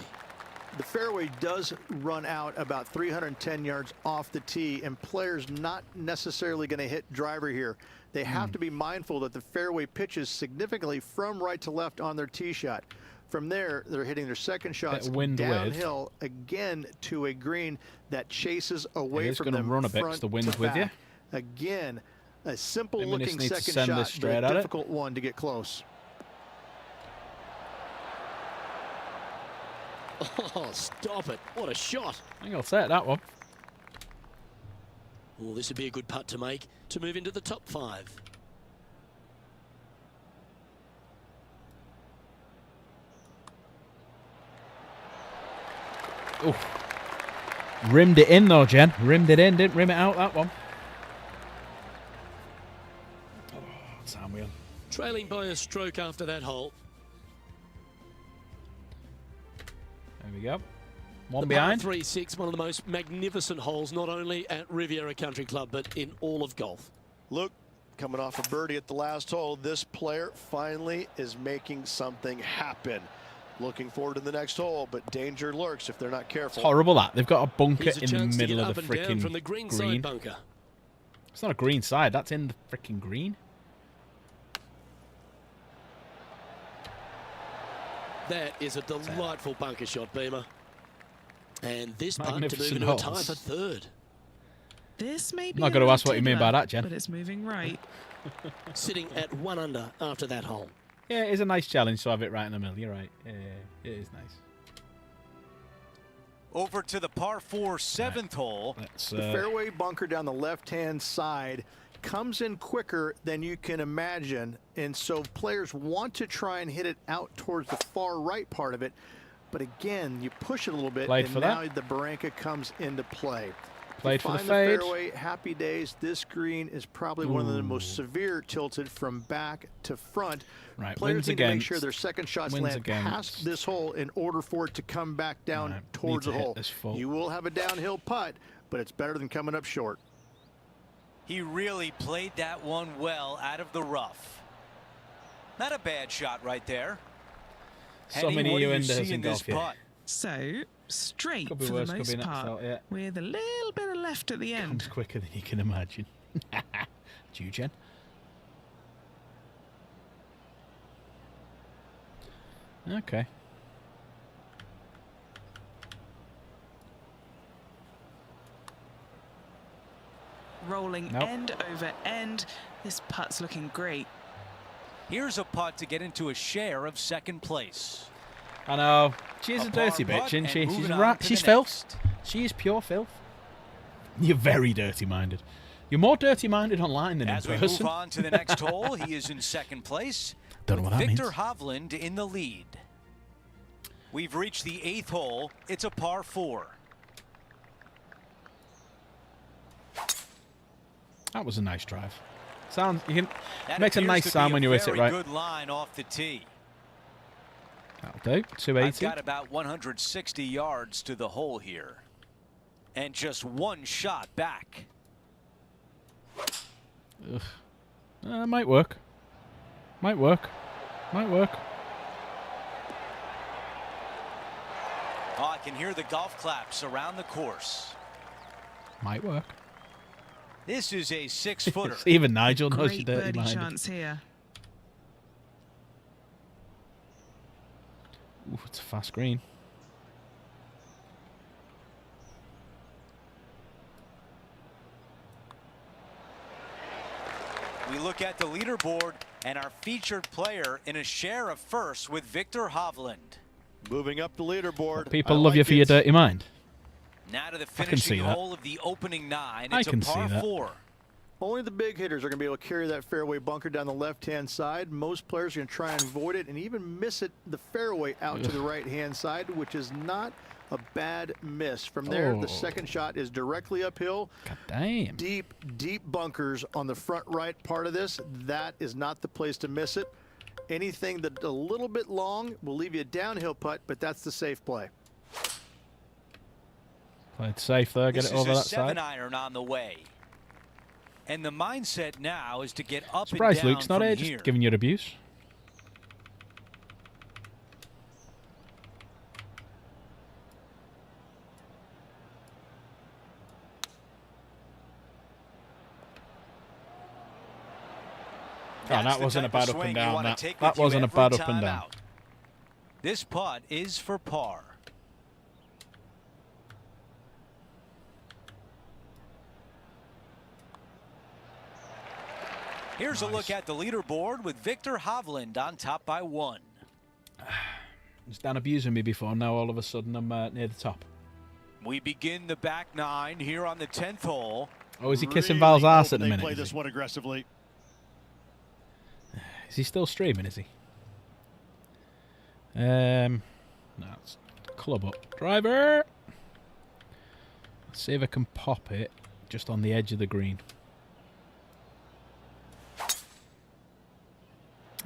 The fairway does run out about 310 yards off the tee, and players not necessarily going to hit driver here. They have to be mindful that the fairway pitches significantly from right to left on their tee shot. From there, they're hitting their second shots downhill again to a green that chases away from them. It's going to run a bit 'cause the wind's with you. Again, a simple-looking need to second send this shot, straight but at a it. difficult one to get close. Oh, stop it. What a shot. I think I'll set that one. Oh, this would be a good putt to make to move into the top 5. Oh, rimmed it in though, Jen. Rimmed it in, didn't rim it out, that one. Oh, Sam Wheel. Trailing by a stroke after that hole. There we go. One The par behind. 3-6, one of the most magnificent holes, not only at Riviera Country Club, but in all of golf. Look, coming off a birdie at the last hole, this player finally is making something happen. Looking forward to the next hole, but danger lurks if they're not careful. It's horrible that. They've got a bunker Here's a in the chance to middle get of the up and down freaking from the green green. side bunker. It's not a green side, that's in the freaking green. That is a delightful bunker shot, Beamer. And this putt to move Magnificent into a tie holes. for 3rd. This may be Not a gonna little ask what you mean by tickler, that, Jen. But it's moving right. Sitting at 1 under after that hole. Yeah, it is a nice challenge to have it right in the middle. You're right. Yeah, it is nice. Over to the par 4 7th hole. Let's, The fairway bunker down the left-hand side comes in quicker than you can imagine, and so players want to try and hit it out towards the far right part of it. But again, you push it a little bit, Played and for now that. the barranca comes into play. Played for the Find fade. fairway, happy days. This green is probably one of the most severe tilted from back to front. Right, Players wins need to make against. sure their second shots Wins land against. past this hole in order for it to come back down Right, towards need the to hit hole. this full. You will have a downhill putt, but it's better than coming up short. He really played that one well out of the rough. Not a bad shot right there. So Henny, many what do you innuendos see in this golf, yeah. putt? So, straight Could be for worse, the could be most next part, out, yeah. with a little bit of left at the end. Comes quicker than you can imagine. Do you, Jen? Okay. Rolling Nope. end over end. This putt's looking great. Here's a putt to get into a share of second place. I know. She's A a dirty par bitch, putt isn't she? and She's moving on right. to She's the filth. next. She is pure filth. You're very dirty-minded. You're more dirty-minded online than As in we person. move on to the next hole, he is in second place. Don't know with what that Victor means. Hovland in the lead. We've reached the 8th hole. It's a par 4. That was a nice drive. Sounds. You can That makes a appears nice to be sound when you hit it very right. Good line off the tee. That'll do. I've 280. got about 160 yards to the hole here, and just one shot back. Ugh. Might work. Might work. Might work. Oh, I can hear the golf claps around the course. Might work. This is a 6-footer. Even Nigel knows Great you're birdie dirty-minded. chance here. Ooh, it's a fast green. We look at the leaderboard and our featured player in a share of first with Victor Hovland. Moving up the leaderboard. People I love you like for your it. dirty mind. Now to the can finishing see that. hole of the opening 9. I It's can a see par that. 4. Only the big hitters are going to be able to carry that fairway bunker down the left-hand side. Most players are going to try and avoid it and even miss it the fairway out to the right-hand side, which is not a bad miss. From there, Oh. the second shot is directly uphill. God damn. Deep, deep bunkers on the front right part of this. That is not the place to miss it. Anything that a little bit long will leave you a downhill putt, but that's the safe play. Played safe there. Get This it is over a that side. 7-iron on the way. And the mindset now is to get up Surprised and down Luke's not from here, here. just giving you abuse. Oh, That's that the wasn't a type of bad up and swing you down. wanna That, take that with you wasn't a every bad up time and down. out. This putt is for par. Here's a look at the leaderboard with Victor Hovland on top by 1. He's done abusing me before. Now all of a sudden I'm near the top. We begin the back 9 here on the 10th hole. Oh, is he kissing Val's ass at the They minute? play is this he? one aggressively. Is he still streaming? Is he? No, it's club up. Driver! Let's see if I can pop it just on the edge of the green.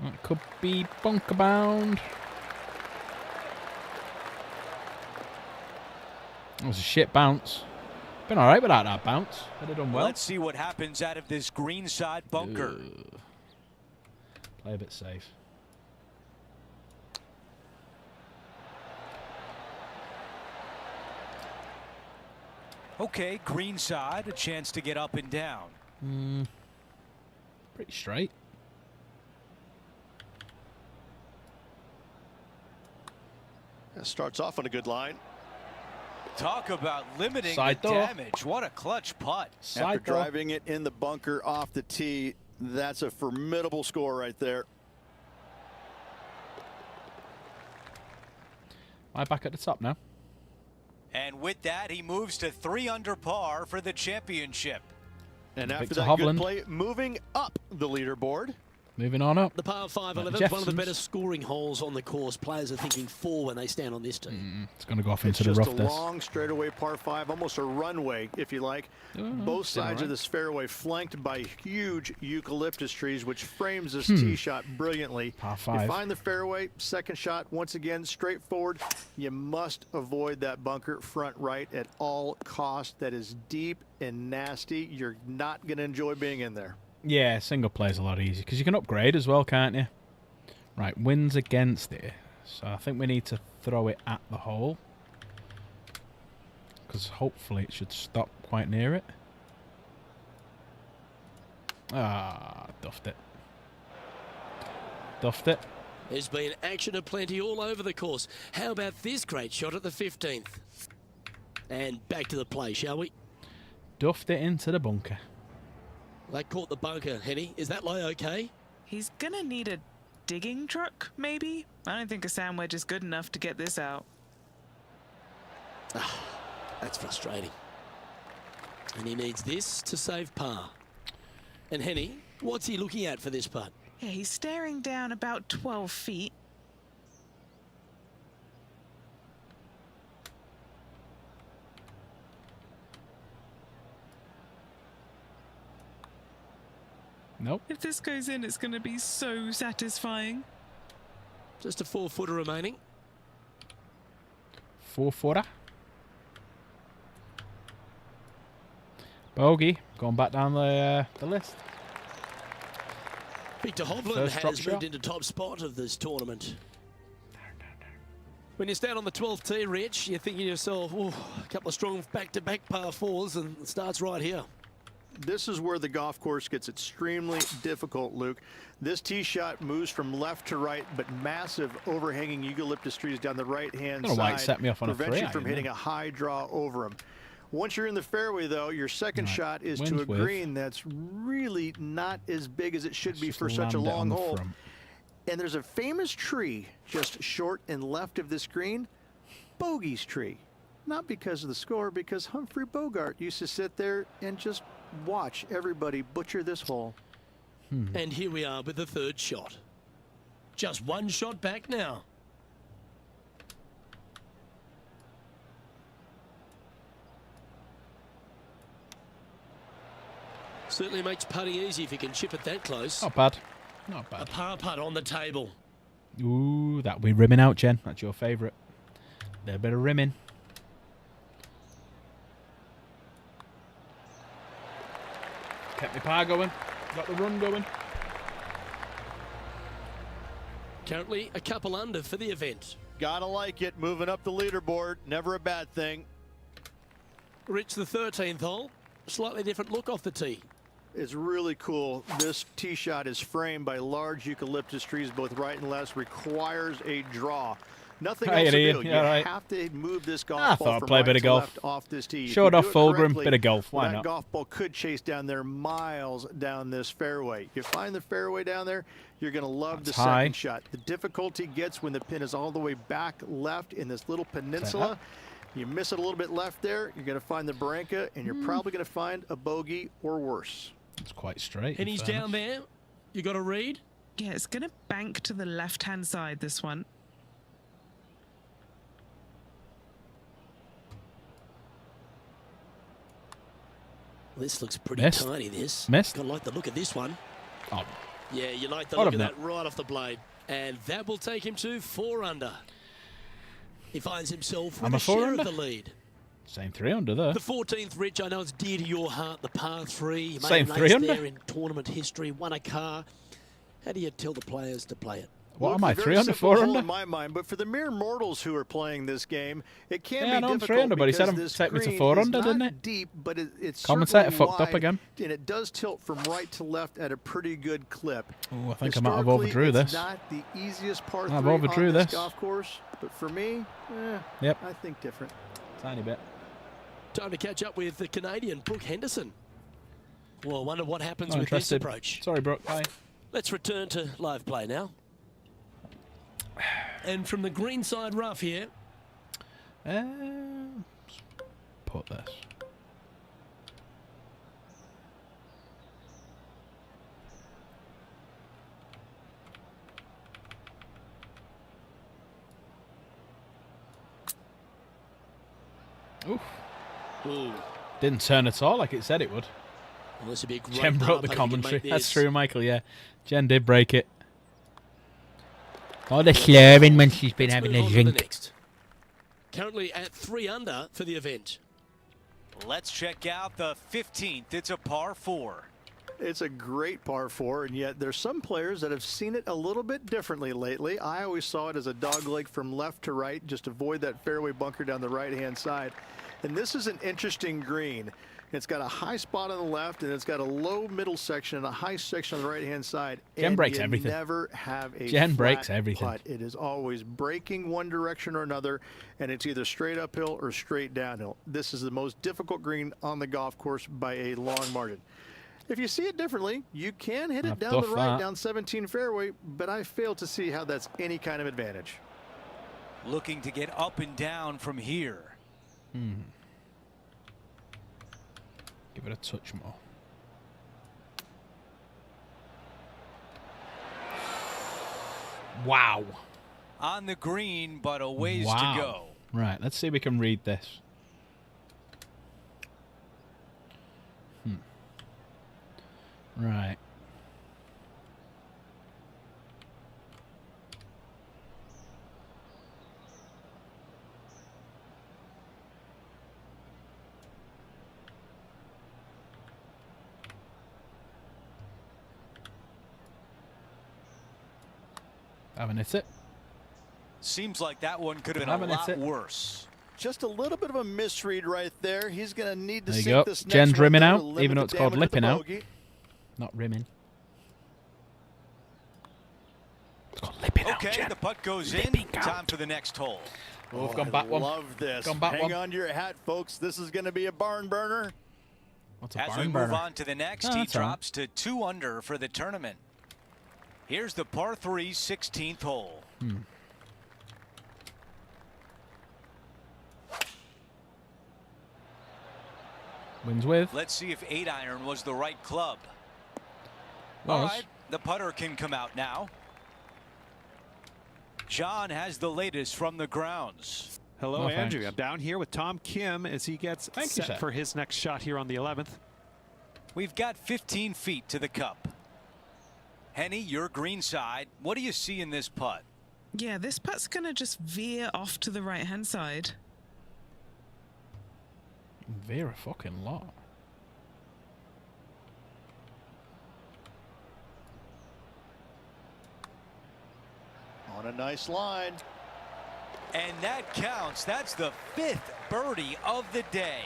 That could be bunker bound. That was a shit bounce. Been alright without that bounce. I'd have done well. Let's see what happens out of this greenside bunker. Ugh. Play a bit safe. Okay, greenside, a chance to get up and down. Pretty straight. That starts off on a good line. Talk about limiting Side the door. damage. What a clutch putt. After Side door. driving it in the bunker off the tee, that's a formidable score right there. Am I back at the top now? And with that, he moves to 3 under par for the championship. And after Victor that Hovland. good play, moving up the leaderboard. Moving on up. The par 5 Like 11th, one of the Jefferson's. better scoring holes on the course. Players are thinking 4 when they stand on this tee. It's going to go off It's into the just a rough. This. long straightaway par 5, almost a runway, if you like. Both still sides alright. of this fairway flanked by huge eucalyptus trees, which frames this tee shot brilliantly. Par You 5. find the fairway, second shot, once again, straightforward. You must avoid that bunker front right at all costs. That is deep and nasty. You're not going to enjoy being in there. Yeah, single play's a lot easier because you can upgrade as well, can't you? Right, wind's against it. So I think we need to throw it at the hole. Because hopefully it should stop quite near it. Ah, duffed it. Duffed it. There's been action aplenty all over the course. How about this great shot at the 15th? And back to the play, shall we? Duffed it into the bunker. That caught the bunker, Henny. Is that lay okay? He's gonna need a digging truck, maybe? I don't think a sand wedge is good enough to get this out. That's frustrating. And he needs this to save par. And Henny, what's he looking at for this putt? Yeah, he's staring down about 12 feet. Nope. If this goes in, it's going to be so satisfying. Just a 4-footer remaining. 4-footer. Bogey going back down the list. Victor Hovland First drop has shot. moved into top spot of this tournament. When you stand on the 12th tee, Rich, you're thinking to yourself, oh, a couple of strong back-to-back par fours, and it starts right here. This is where the golf course gets extremely difficult, Luke. This tee shot moves from left to right, but massive overhanging eucalyptus trees down the right-hand I don't know why it side set me off on a prevents you 3-iron, from hitting though. a high draw over them. Once you're in the fairway, though, your second shot is wind to a with. green that's really not as big as it should be Just for such a land it on long the hole. front. And there's a famous tree just short and left of this green, Bogey's tree. Not because of the score, because Humphrey Bogart used to sit there and just watch everybody butcher this hole. And here we are with the third shot. Just one shot back now. Certainly makes putting easy if you can chip it that close. Not bad. Not A bad. par putt on the table. Ooh, that'll be rimming out, Jen. That's your favourite. A little bit of rimming. Kept my par going. Got the run going. Currently a couple under for the event. Gotta like it, moving up the leaderboard, never a bad thing. Rich, the 13th hole. Slightly different look off the tee. It's really cool. This tee shot is framed by large eucalyptus trees, both right and left, requires a draw. Nothing Hey, else to Ian. do. You You all right? have to move this golf I ball thought I'd from play a right bit of to golf. left off this tee. If Showed you off do it Fulgrim, correctly, bit of golf. Why that not? golf ball could chase down there miles down this fairway. You find the fairway down there, you're going to love That's the high. second shot. The difficulty gets when the pin is all the way back left in this little peninsula. You miss it a little bit left there, you're going to find the Barranca, and you're probably going to find a bogey or worse. It's quite straight. And he's down there. You got a read? Yeah, it's going to bank to the left-hand side, this one. This looks pretty Missed. tiny, this. Missed. Gotta like the look of this one. Oh, Yeah, you like the What look of of that right off the blade. And that will take him to 4 under. He finds himself with I'm a a share 4 of under? the lead. same 3 under there. The 14th, Rich, I know it's dear to your heart, the par 3. You made Same an 3 ace under? there in tournament history, won a car. How do you tell the players to play it? What Well, am I, it's a 3 very under, simple 4 hole under? in my mind, but for the mere mortals who are playing this game, it can Yeah, be no, I'm 3 difficult under, but he said because I'm this take me to green 4 is under, not didn't it? deep, but it's Commentator certainly fucked up wide, again. and it does tilt from right to left at a pretty good clip. Ooh, I think I might have Historically, overdrew it's this. not the easiest par 3 I've on overdrew this this. golf course, but for me, Yep. I think different. Tiny bit. Time to catch up with the Canadian, Brooke Henderson. Well, I wonder what happens Not with this interested. approach. Sorry, Brooke. Bye. Let's return to live play now. And from the green side rough here, Put this. Oof. ooh, Didn't turn at all like it said it would. well, this would be a great Jen par broke the putt if he can commentary. make That's this. true, Michael, yeah. Jen did break it. All the slurring when she's been Let's having move a on to the drink. next. Currently at 3 under for the event. Let's check out the 15th. It's a par 4. It's a great par 4, and yet there's some players that have seen it a little bit differently lately. I always saw it as a dog leg from left to right, just avoid that fairway bunker down the right-hand side. And this is an interesting green. It's got a high spot on the left, and it's got a low middle section and a high section on the right-hand side. Jen breaks everything. Never have a Jen flat breaks everything. putt. It is always breaking one direction or another, and it's either straight uphill or straight downhill. This is the most difficult green on the golf course by a long margin. If you see it differently, you can hit it down the right, down 17 fairway, but I fail to see how that's any kind of advantage. Looking to get up and down from here. Give it a touch more. Wow. On the green, but a ways to go. Right, let's see if we can read this. Right. Haven't hit it. Seems like that one could have been a lot worse. Just a little bit of a misread right there. He's going to need to There you sink go. this next Jen's one rimming down out, to limit even though the it's called damage of the lipping out. bogey. Not rimming. It's called lipping out, Okay, Jen. the putt goes Lipping in. out. Time for the next hole. Oh, we've gone back one. Love this. Gone back Hang one. on to your hat, folks. This is going to be a barn burner. What's a As we barn move burner? on to the next, Oh, he that's all right. drops to 2 under for the tournament. Here's the par 3 16th hole. Wins with. Let's see if 8-iron was the right club. Was. All right, the putter can come out now. John has the latest from the grounds. Hello, No, Andrew. thanks. I'm down here with Tom Kim as he gets Thank you, set sir. for his next shot here on the 11th. We've got 15 feet to the cup. Henny, your green side. What do you see in this putt? Yeah, this putt's going to just veer off to the right-hand side. Veer a fucking lot. On a nice line. And that counts. That's the 5th birdie of the day.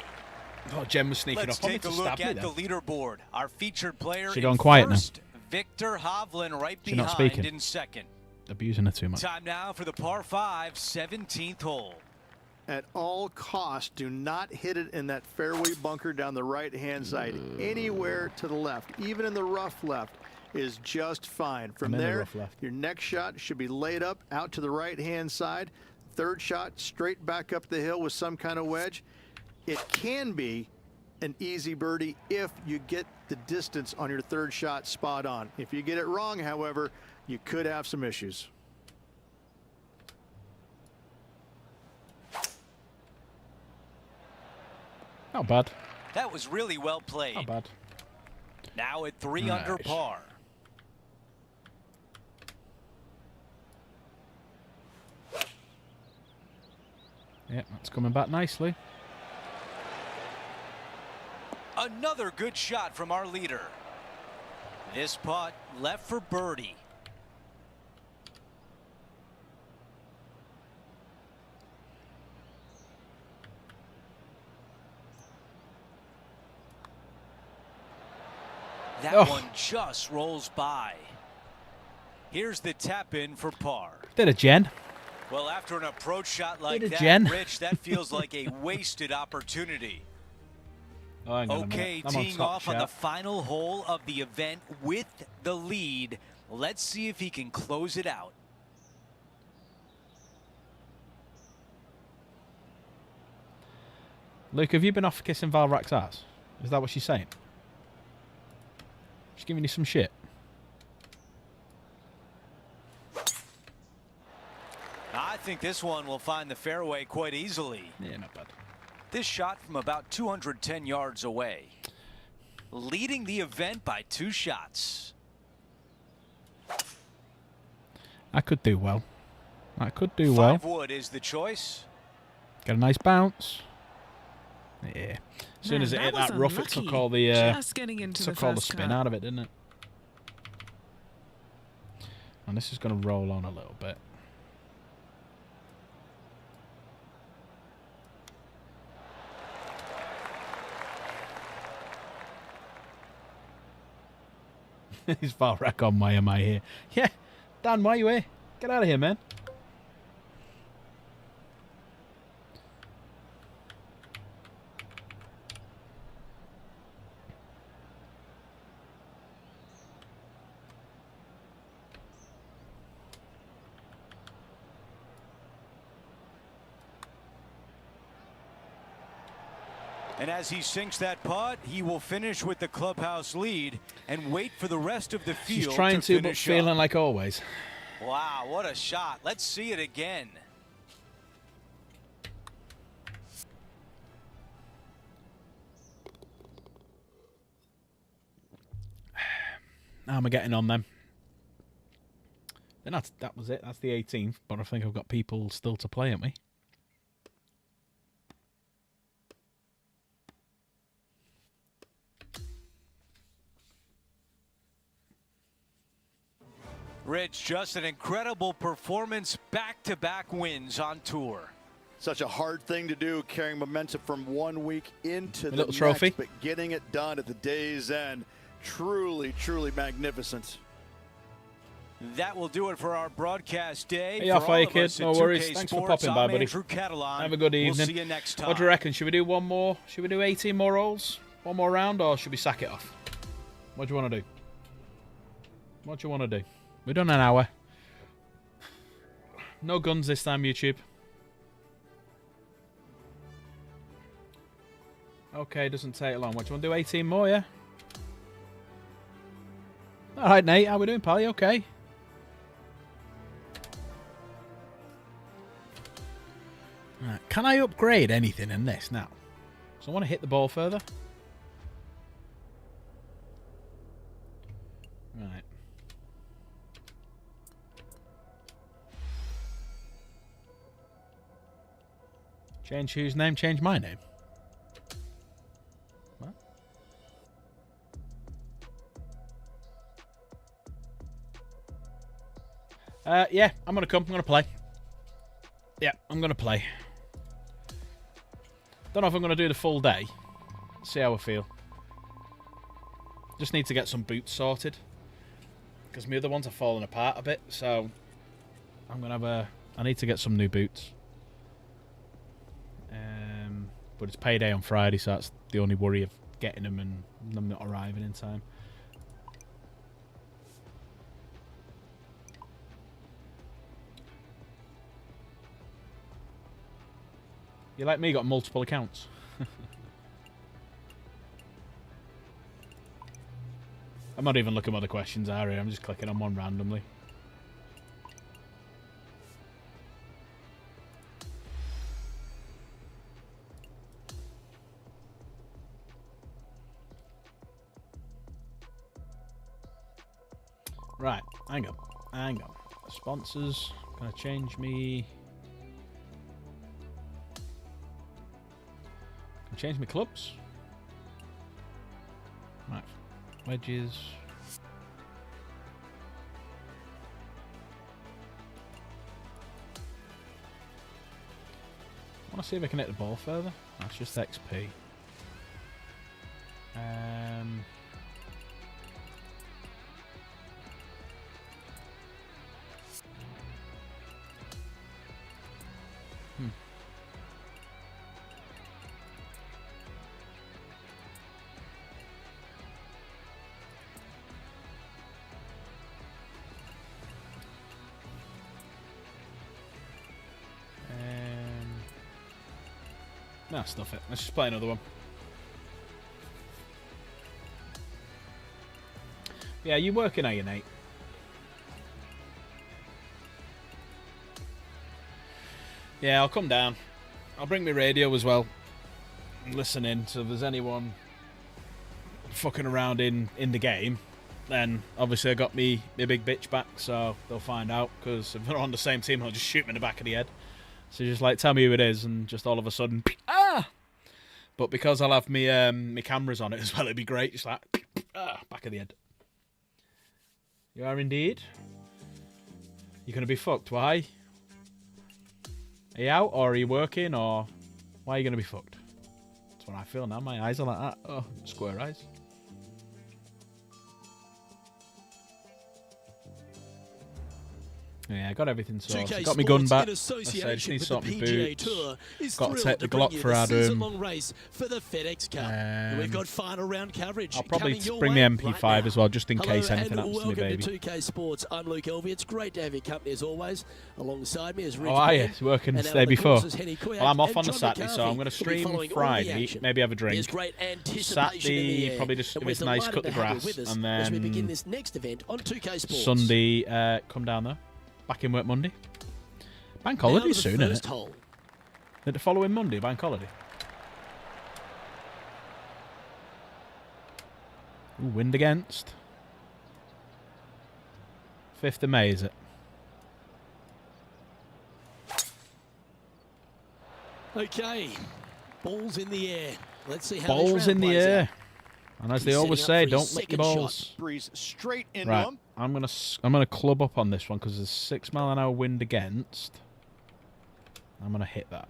Oh, Jen was sneaking Let's up on me take to a stab look me at then. the leaderboard. Our featured player She in gone quiet now? first, Victor Hovland right She not behind speaking? in second. Abusing her too much. Time now for the par 5 17th hole. At all costs, do not hit it in that fairway bunker down the right-hand side. Anywhere to the left, even in the rough left, is just fine. From I'm in the there, rough left. your next shot should be laid up out to the right-hand side. Third shot, straight back up the hill with some kind of wedge. It can be an easy birdie if you get the distance on your third shot spot on. If you get it wrong, however, you could have some issues. Not bad. That was really well played. Not bad. Now at 3 under Nice. par. Yeah, that's coming back nicely. Another good shot from our leader. This putt left for birdie. That Oh. one just rolls by. Here's the tap in for par. Did a Jen. Well, after an approach shot like Did a that, Jen. Rich, that feels like a wasted opportunity. Oh, hang on a Okay, minute. I'm on teeing top off on the shot. final hole of the event with the lead. Let's see if he can close it out. Luke, have you been off kissing Valrak's ass? Is that what she's saying? She's giving you some shit. I think this one will find the fairway quite easily. Yeah, not bad. This shot from about 210 yards away. Leading the event by 2 shots. I could do well. I could do well. 5 wood is the choice. Get a nice bounce. Yeah. As soon Man, as it hit was that rough, it took unlucky. all the Just getting into took the all the first spin cut. out of it, didn't it? And this is going to roll on a little bit. He's Valrakon, why am I here? Yeah, Dan, why are you here? Get out of here, man. And as he sinks that putt, he will finish with the clubhouse lead and wait for the rest of the field. She's trying to, but finish feeling up. like always. Wow, what a shot. Let's see it again. How am I getting on then? Then that was it. That's the 18th, but I think I've got people still to play, haven't we? Rich, just an incredible performance, back-to-back wins on tour. Such a hard thing to do, carrying momentum from 1 week into the little next, trophy. but getting it done at the day's end, truly, truly magnificent. That will do it for our broadcast day. Hey, off, For all of kid. us at No worries. 2K Thanks for Sports, popping by, I'm buddy. Andrew Catalan. Have a good evening. We'll see you next time. What do you reckon? Should we do one more? Should we do 18 more rolls? One more round, or should we sack it off? What do you want to do? What do you want to do? We've done an hour. No guns this time, YouTube. Okay, doesn't take long. What do you want to do? 18 more, yeah? Alright, Nate. How we doing, pal? You okay? Right. Can I upgrade anything in this now? So I want to hit the ball further. Right. Change whose name? Change my name. What? Yeah, I'm gonna come. I'm gonna play. Yeah, I'm gonna play. Don't know if I'm gonna do the full day. See how I feel. Just need to get some boots sorted because my other ones are falling apart a bit. So I'm gonna have I need to get some new boots. But it's payday on Friday, so that's the only worry of getting them and them not arriving in time. You like me, got multiple accounts. I'm not even looking what the questions are here, I'm just clicking on one randomly. Right, hang on. Sponsors, gonna change me. Can change my clubs. Right, wedges. I want to see if I can hit the ball further. That's just XP. Nah, stuff it. Let's just play another one. Yeah, you working, are you, Nate? Yeah, I'll come down. I'll bring my radio as well. And listen in, so if there's anyone fucking around in the game, then obviously I got me big bitch back, so they'll find out, because if they're on the same team, I'll just shoot me in the back of the head. So just like tell me who it is, and just all of a sudden, ah! But because I'll have me cameras on it as well, it'd be great. Just like back of the head. You are indeed. You're gonna be fucked. Why? Are you out, or are you working, or why are you gonna be fucked? That's what I feel now. My eyes are like that. Oh, square eyes. Yeah, I got everything sorted. 2K Got my gun Sports back. in I said, just association need to with sort the my PGA boots. Tour is Got to thrilled take the bring Glock you for the Adam. season-long race for the FedEx Cup. And we've got final round coverage. I'll probably coming your bring way my MP5 right as well, just in Hello case anything and happens to me, welcome baby. to 2K Sports. I'm Luke Elvey. It's great to have your company as always. Alongside me is Rich. Oh, are you? Penn, It's working and the out day on the before. course is Henny Kuyat Well, I'm off and on the John Saturday, so McCarthy. I'm going to We'll be stream following all the Friday, action. maybe have a drink. There's great anticipation in the Saturday, air, probably just, and if we're it's nice, delighted cut the to have you grass. with us And as we begin then this next event on 2K Sports. Sunday, come down there. Back in work Monday. Bank holiday Now to the soon, isn't first it? hole. The following Monday, bank holiday. Ooh, wind against. 5th of May, is it? Okay, balls in the air. Let's see how Balls this round in the plays air. out. And as He's they always setting up say, for his don't lick your second shot. balls. Breeze straight into Right, him. I'm gonna club up on this one because there's 6 mile an hour wind against. I'm gonna hit that.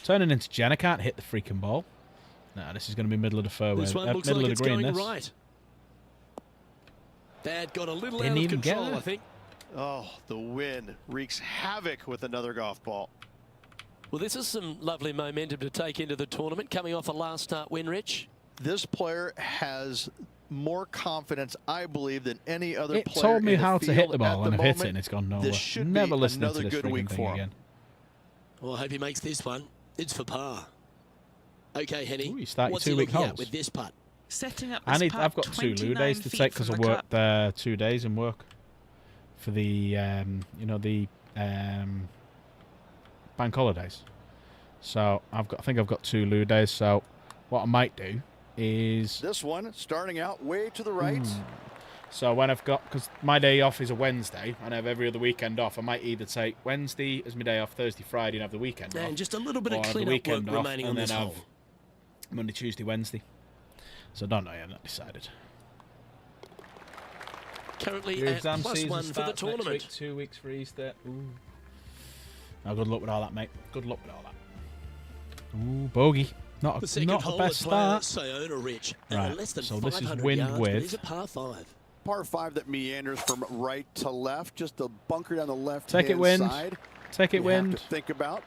Turning into Jen, I can't hit the freaking ball. Nah, this is gonna be middle of the fairway, This one looks middle like of it's the green. going This. right. That got a little Didn't out of even get control, there. I think. Oh, the wind wreaks havoc with another golf ball. Well, this is some lovely momentum to take into the tournament, coming off a last start win, Rich. This player has more confidence, I believe, than any other It player told me in the how to hit field the ball, at and the I've hit it, moment. and it's gone nowhere. This should Never be listening to another this good freaking week thing for him. again. Well, I hope he makes this one. It's for par. Okay, Henny. Ooh, you start your what's he 2 week looking at holes. with this putt? Setting up this putt, I've got 2 loo days to 29 take feet because I from the worked cup. there 2 days in work for the you know, the bank holidays. So I think I've got 2 loo days. So what I might do is This one starting out way to the right. so when I've got, because my day off is a Wednesday and I have every other weekend off, I might either take Wednesday as my day off, Thursday, Friday, and have the weekend off. And just a little bit or of have the clean-up work weekend off remaining on and this then hole. have Monday, Tuesday, Wednesday. So I don't know. I've not decided. Currently Your at exam +1 season for the starts next tournament. week, 2 weeks for Easter. Ooh. Now, good luck with all that, mate. Good luck with all that. Ooh, bogey. Not The a, second not hole the best at player start. Sayona Rich. Right, Less than so this is 500 wind yards, but width. it's a par 5. Par 5 that meanders from right to left. Just a bunker down the left Take it, wind. side. Take it, You wind. have to think about.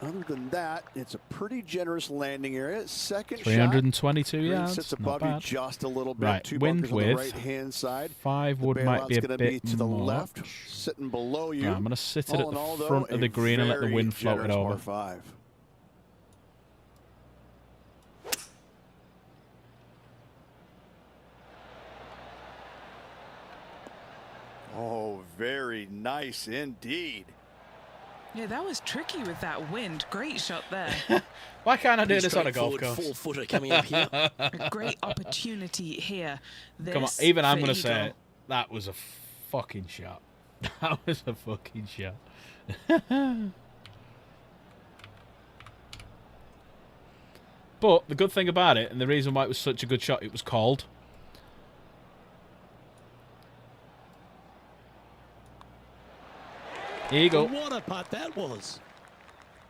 Other than that, it's a pretty generous landing area. Second 322 shot. Green yards. sits Not above you bad. just a little bit. Right, 2 wind bunkers on the width. right-hand side. 5 The wood might be a bailout's gonna bit be to the much. left, sitting below you. Right, I'm going to sit it All at in the all, though, front of a the green and let the very wind float it generous over. Par 5. Oh, very nice indeed. Yeah, that was tricky with that wind. Great shot there. Why can't I do Pretty this on a golf straightforward course? 4-footer coming up here. A great opportunity here. Come on, This even I'm for going to say eagle. it. That was a fucking shot. That was a fucking shot. But the good thing about it, and the reason why it was such a good shot, it was called. Eagle. What a putt that was.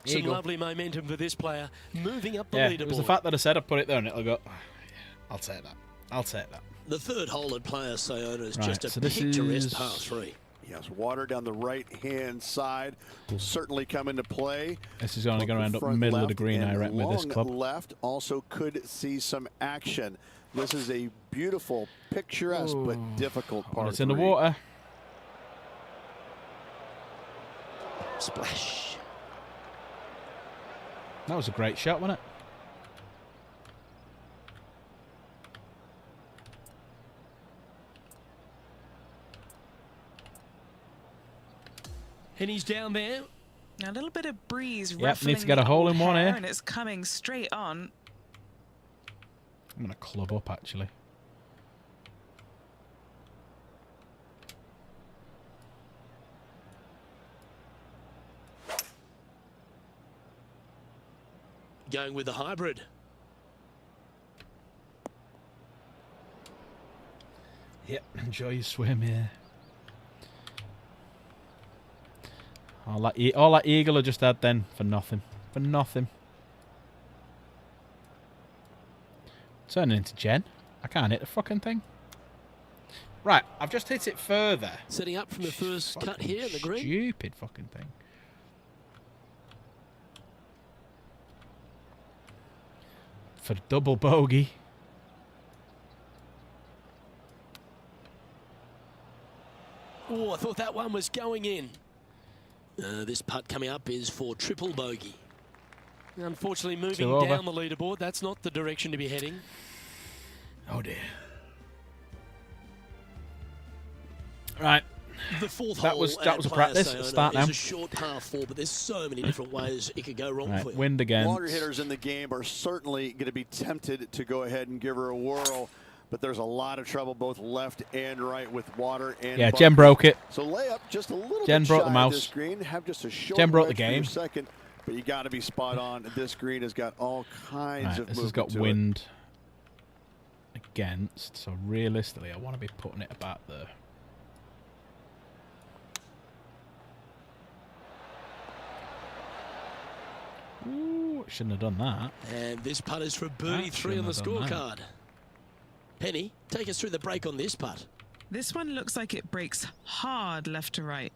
Eagle. Some lovely momentum for this player, moving up the Yeah, leaderboard. it was the fact that I said I'd put it there and it'll go, oh, yeah, I'll take that. I'll take that. The third hole at Player Sayona is Right, just a so this picturesque is- par 3. Yes, water down the right-hand side will certainly come into play. This is only going to end up Front middle of the left green, I and reckon, with this long club. left also could see some action. This is a beautiful, picturesque, but difficult When par it's in the 3. water. Splash. That was a great shot, wasn't it? And he's down there. A little bit of breeze Yep, ruffling need to get a the hole old in one hair, here. and it's coming straight on. I'm going to club up, actually. Going with the hybrid. Yep, enjoy your swim, yeah. All that eagle I just had then, for nothing. For nothing. Turning into Jen. I can't hit the fucking thing. Right, I've just hit it further. Setting up from the first cut here in the green. Stupid fucking thing. For double bogey. Oh, I thought that one was going in. This putt coming up is for triple bogey. Unfortunately, moving down the leaderboard, that's not the direction to be heading. Oh dear. Right. The fourth that hole was a practice. Start now. It's a short par 4, but there's so many different ways it could go wrong for you. Wind again. Longer hitters in the game are certainly going to be tempted to go ahead and give her a whirl, but there's a lot of trouble both left and right with water and yeah, bunkers. Jen broke it. So lay up just a little Jen bit broke shy the mouse. of this green. Have just a short Jen broke the wedge for your game. second, but you got to be spot on. This green has got all kinds of This movement has got to wind against, so realistically, I want to be putting it about there. Ooh, shouldn't have done that. And this putt is for birdie 3 on the scorecard. Penny, take us through the break on this putt. This one looks like it breaks hard left to right.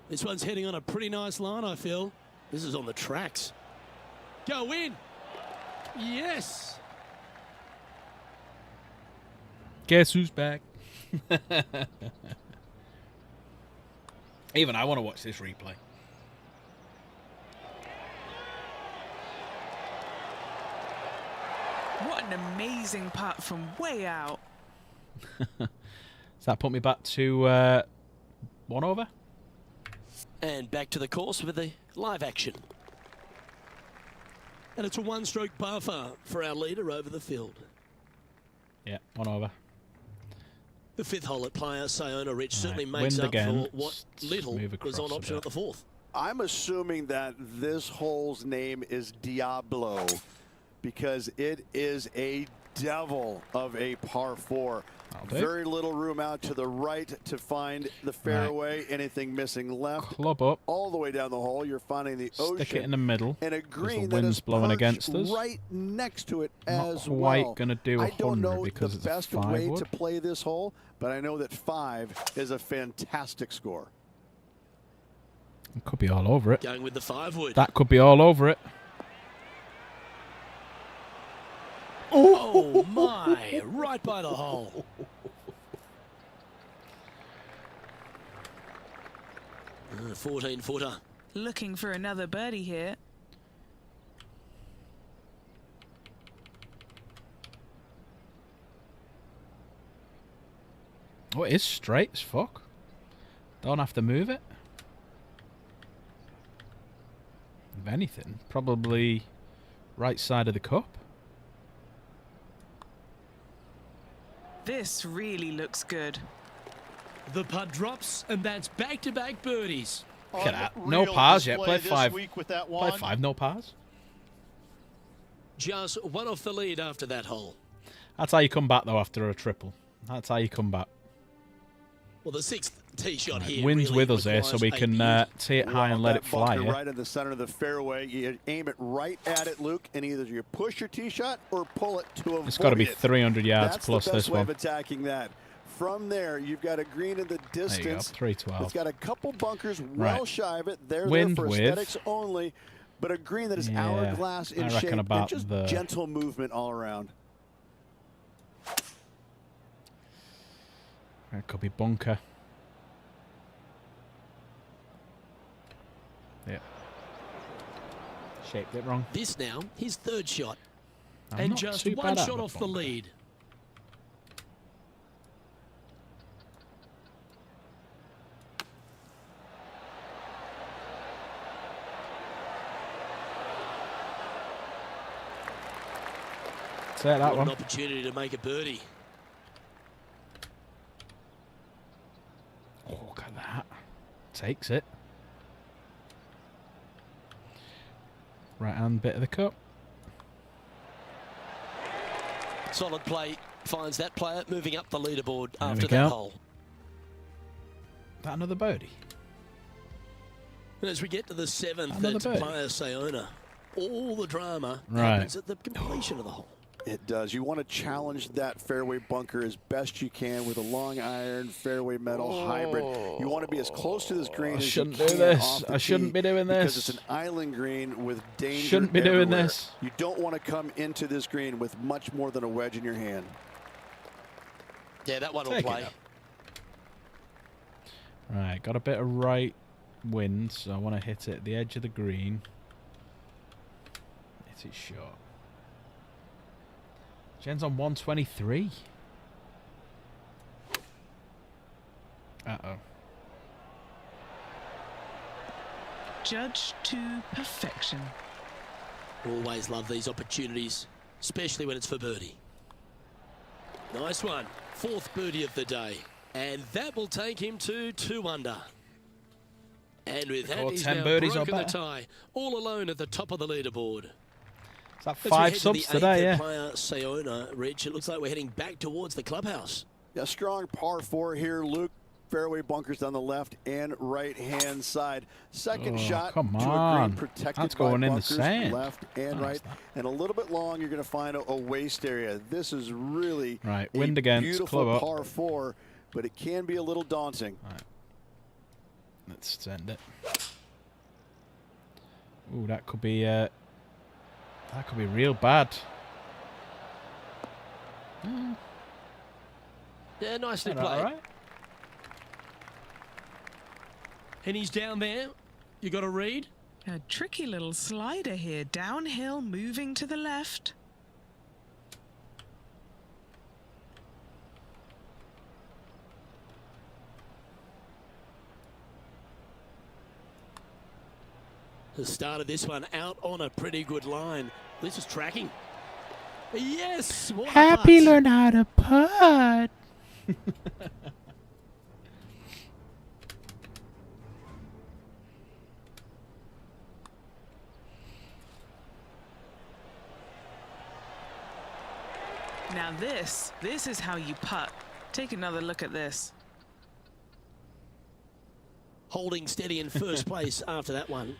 This one's heading on a pretty nice line, I feel. This is on the tracks. Go in. Yes. Guess who's back? Even I want to watch this replay. What an amazing putt from way out. Does that put me back to 1 over? And back to the course with the live action. And it's a one-stroke par for our leader over the field. Yeah, 1 over. The 5th hole at Playa Sayona Ridge certainly Wind makes up again. for what little was on option at the 4th. I'm assuming that this hole's name is Diablo because it is a devil of a par 4. Very little room out to the right to find the fairway. Right. Anything missing left. Club up. All the way down the hole, you're finding the ocean. Stick it in the middle. And a green the wind's blowing against us. Right next to it Not as quite well. Gonna do 100 I don't know because the it's best a 5 way wood. to play this hole, but I know that 5 is a fantastic score. It could be all over it. Going with the 5 wood. That could be all over it. Oh my! Right by the hole. 14-footer. Looking for another birdie here. Oh, it is straight as fuck. Don't have to move it. If anything, probably right side of the cup. This really looks good. The putt drops, and that's back-to-back birdies. Look at that. No pars yet. Play 5. Play 5, no pars. Just one off the lead after that hole. That's how you come back, though, after a triple. That's how you come back. Well, the 6th tee shot here. Wind's really with us here, so we can tee it high and let it fly. Yeah? Right in the center of the fairway. You aim it right at it, Luke, and either you push your tee shot or pull it to avoid it. It's got to be 300 yards That's plus the best this way one. of attacking that. From there, you've got a green in the distance. There you go, 312. It's got a couple bunkers well shy of it. They're Wind there for with. aesthetics only, but a green that is hourglass in shape and just gentle movement all around. It could be bunker. Yeah. Shaped it wrong. This now, his 3rd shot. I'm and not just too one bad shot at off the bunker. lead. Say that What one. an opportunity to make a birdie. Oh, look at that. Takes it. Right hand bit of the cup. Solid play finds that player moving up the leaderboard There after we go. that hole. That another birdie? And as we get to the 7th Another at birdie. Playa Sayona, all the drama Right. happens at the completion of the hole. It does. You want to challenge that fairway bunker as best you can with a long iron fairway metal hybrid. You want to be as close to this green I as shouldn't you do can this. off the I shouldn't tee be doing because this. it's an island green with danger Shouldn't be doing everywhere. this. You don't want to come into this green with much more than a wedge in your hand. Yeah, that one will Take it play. up. Right, got a bit of right wind, so I want to hit it at the edge of the green. Hit it short. Jen's on 123. Uh-oh. Judge to perfection. Always love these opportunities, especially when it's for birdie. Nice one. 4th birdie of the day. And that will take him to 2 under. And with that, Or he's 10 now birdies or broken the better. tie, all alone at the top of the leaderboard. Is that As we 5 head subs to the today, 8th yeah? at Playa Sayona, Rich, it looks like we're heading back towards the clubhouse. A strong par 4 here, Luke. Fairway bunkers on the left and right hand side. Second shot come to a on. green protected That's by going in the bunkers, sand. left and Oh, right. it's not. And a little bit long, you're going to find a waste area. This is really Right, a wind against, beautiful club up. par 4, but it can be a little daunting. Right. Let's send it. Ooh, that could be real bad. Yeah, nicely All played. right. And he's down there. You got a read? A tricky little slider here. Downhill, moving to the left. The start of this one out on a pretty good line. This is tracking. Yes! What a putt. learn how to putt. Now this is how you putt. Take another look at this. Holding steady in first place after that one.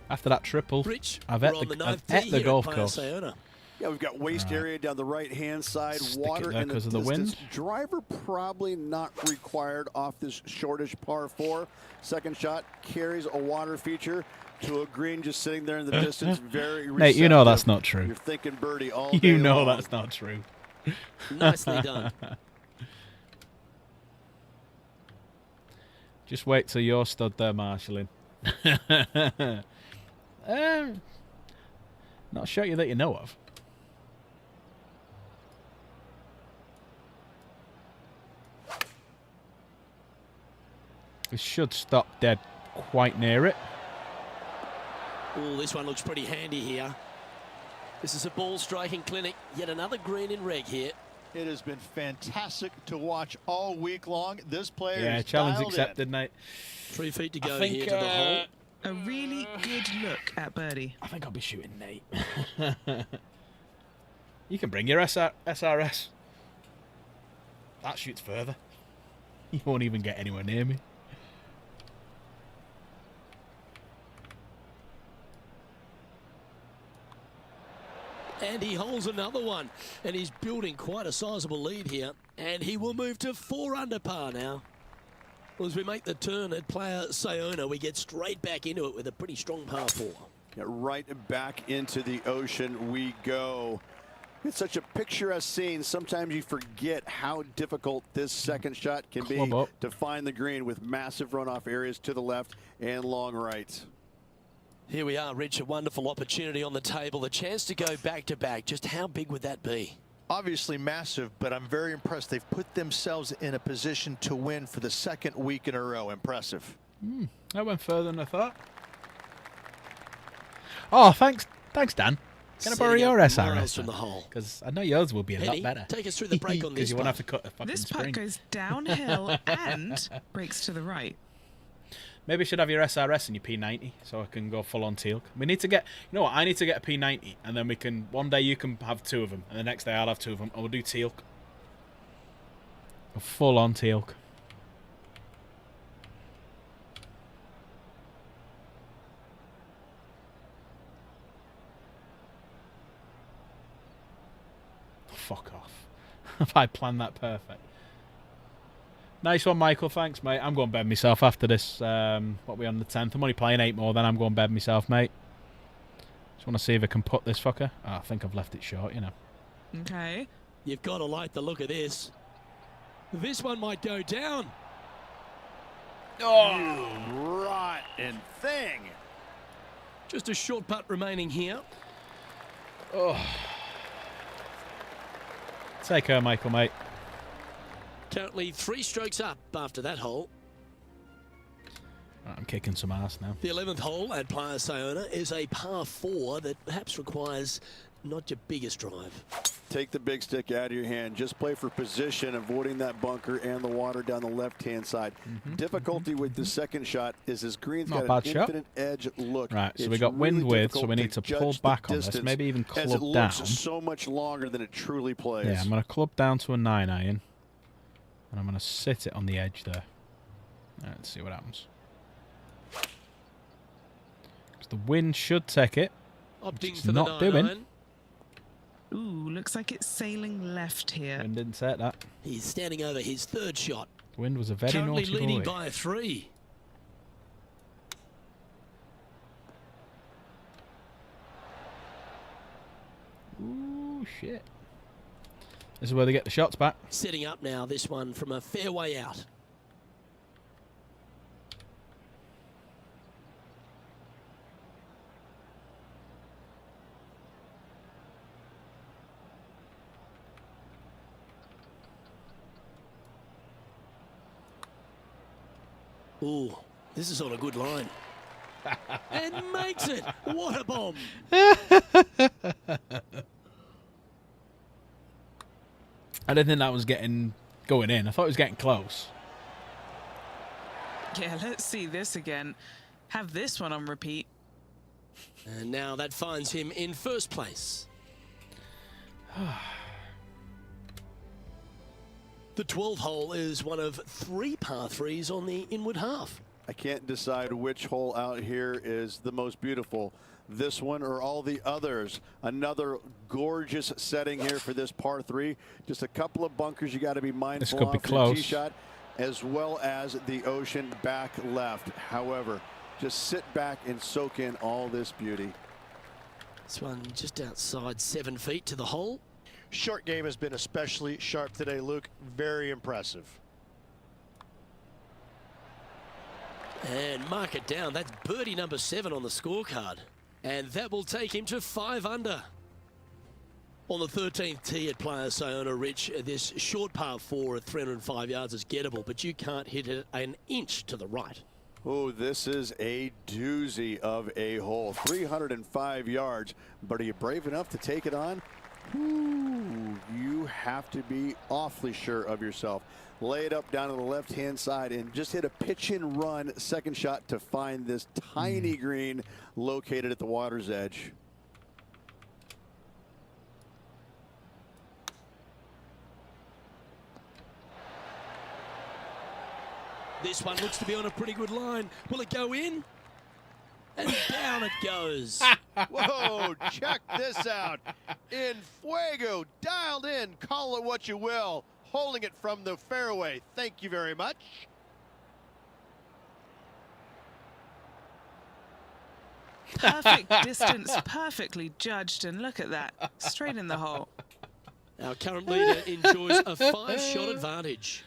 After that triple, Rich, I've we're ate on the, the I've 9th ate tee the here golf at course. Playa Sayona. Yeah, we've got waste area down the right-hand side, Stick water it there in the 'cause of the distance. wind. Driver probably not required off this shortish par 4. Second shot carries a water feature to a green just sitting there in the distance. Very receptive. Mate, you know that's not true. You're thinking birdie all day You know long. that's not true. Nicely done. Just wait till you're stood there marshalling. Not a shot you that you know of. This should stop dead quite near it. Oh, this one looks pretty handy here. This is a ball striking clinic. Yet another green in reg here. It has been fantastic to watch all week long. This player Yeah, is challenge dialed accepted, mate. 3 feet to I go think, here to the hole. A really good look at birdie. I think I'll be shooting Nate. You can bring your SRS. That shoots further. You won't even get anywhere near me. And he holds another one. And he's building quite a sizable lead here. And he will move to 4 under par now. Well, as we make the turn at Playa Sayona, we get straight back into it with a pretty strong par 4. Yeah, right back into the ocean we go. It's such a picturesque scene. Sometimes you forget how difficult this second shot can be Club up. to find the green with massive runoff areas to the left and long right. Here we are, Rich, a wonderful opportunity on the table. The chance to go back-to-back. Just how big would that be? Obviously massive, but I'm very impressed. They've put themselves in a position to win for the second week in a row. Impressive. That went further than I thought. Oh, thanks, Dan. Can I borrow Setting your up miles SRS? from the hole. Because I know yours will be a lot Penny, better. take us through the break on Because this you won't have putt. to cut a fucking This putt spring. goes downhill and breaks to the right. Maybe you should have your SRS and your P90 so I can go full on teal. We need to get, you know what, I need to get a P90 and then we can, one day you can have 2 of them and the next day I'll have 2 of them and we'll do teal. A full on teal. fuck off. Have I planned that perfect? Nice one, Michael. Thanks, mate. I'm going to bed myself after this. What are we on the 10th? I'm only playing 8 more, then I'm going to bed myself, mate. Just want to see if I can put this fucker. Oh, I think I've left it short, you know. Okay. You've got to like the look of this. This one might go down. Oh, rotten thing. Just a short putt remaining here. Oh. Take her, Michael, mate. Currently 3 strokes up after that hole. Right, I'm kicking some ass now. The 11th hole at Playa Sayona is a par 4 that perhaps requires not your biggest drive. Take the big stick out of your hand. Just play for position, avoiding that bunker and the water down the left-hand side. Difficulty with the second shot is his green's Not got an bad infinite edge look. Right, so It's we got wind really width, so we need to pull judge back the on this. distance Maybe even as club it down. looks so much longer than it truly plays. Yeah, I'm going to club down to a 9-iron. And I'm going to sit it on the edge there. Let's see what happens. 'Cause the wind should take it. Opting It's for the not 9-iron. doing. Ooh, looks like it's sailing left here. Wind didn't take that. He's standing over his 3rd shot. The wind was a very Currently naughty leading boy. by 3. Ooh, shit. This is where they get the shots back. Setting up now, this one from a fairway out. Ooh, this is on a good line. And makes it. What a bomb. I didn't think that was going in. I thought it was getting close. Yeah, let's see this again. Have this one on repeat. And now that finds him in 1st place. The 12th hole is one of 3 par 3s on the inward half. I can't decide which hole out here is the most beautiful. This one or all the others. Another gorgeous setting here for this par 3. Just a couple of bunkers you got to be mindful could be of for close. the tee shot, as well as the ocean back left. However, just sit back and soak in all this beauty. This one just outside 7 feet to the hole. Short game has been especially sharp today, Luke. Very impressive. And mark it down. That's birdie number 7 on the scorecard. And that will take him to 5 under. On the 13th tee at Playa Sayona, Rich, this short par 4 at 305 yards is gettable, but you can't hit it an inch to the right. Oh, this is a doozy of a hole. 305 yards, but are you brave enough to take it on? Ooh, you have to be awfully sure of yourself. Lay it up down to the left-hand side and just hit a pitch and run second shot to find this tiny green located at the water's edge. This one looks to be on a pretty good line. Will it go in? And down it goes. Whoa, check this out. In fuego, dialed in, call it what you will. Holding it from the fairway. Thank you very much. Perfect distance, perfectly judged, and look at that. Straight in the hole. Our current leader enjoys a 5-shot advantage.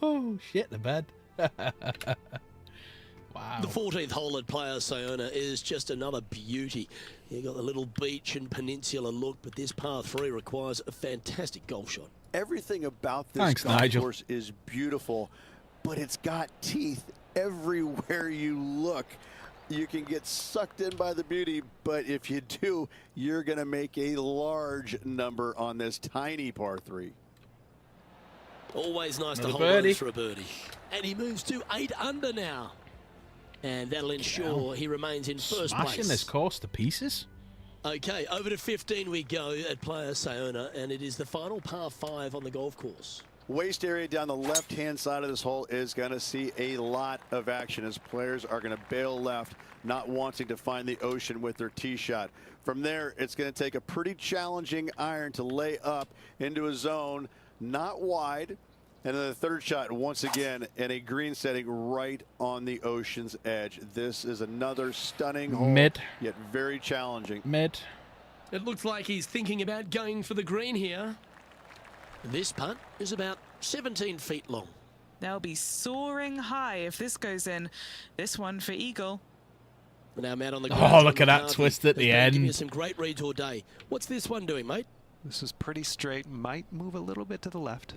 Oh, shit, the bed. Wow. The 14th hole at Playa Sayona is just another beauty. You've got the little beach and peninsula look, but this par 3 requires a fantastic golf shot. Everything about this golf Nigel. course is beautiful, but it's got teeth everywhere you look. You can get sucked in by the beauty, but if you do, you're going to make a large number on this tiny par 3. Always nice to Another hold birdie. those for a birdie. And he moves to 8 under now. And that'll ensure he remains in first Smashing place. this course to pieces. Okay, over to 15 we go at Playa Sayona, and it is the final par 5 on the golf course. waist area down the left-hand side of this hole is going to see a lot of action as players are going to bail left, not wanting to find the ocean with their tee shot. From there, it's going to take a pretty challenging iron to lay up into a zone, not wide. And then the third shot, once again, in a green setting right on the ocean's edge. This is another stunning hole, yet very challenging. It looks like he's thinking about going for the green here. This putt is about 17 feet long. They'll be soaring high if this goes in. This one for eagle. Now, Matt, on the oh, look at that twist at the end. Giving you some great reads all day. What's this one doing, mate? This is pretty straight. Might move a little bit to the left.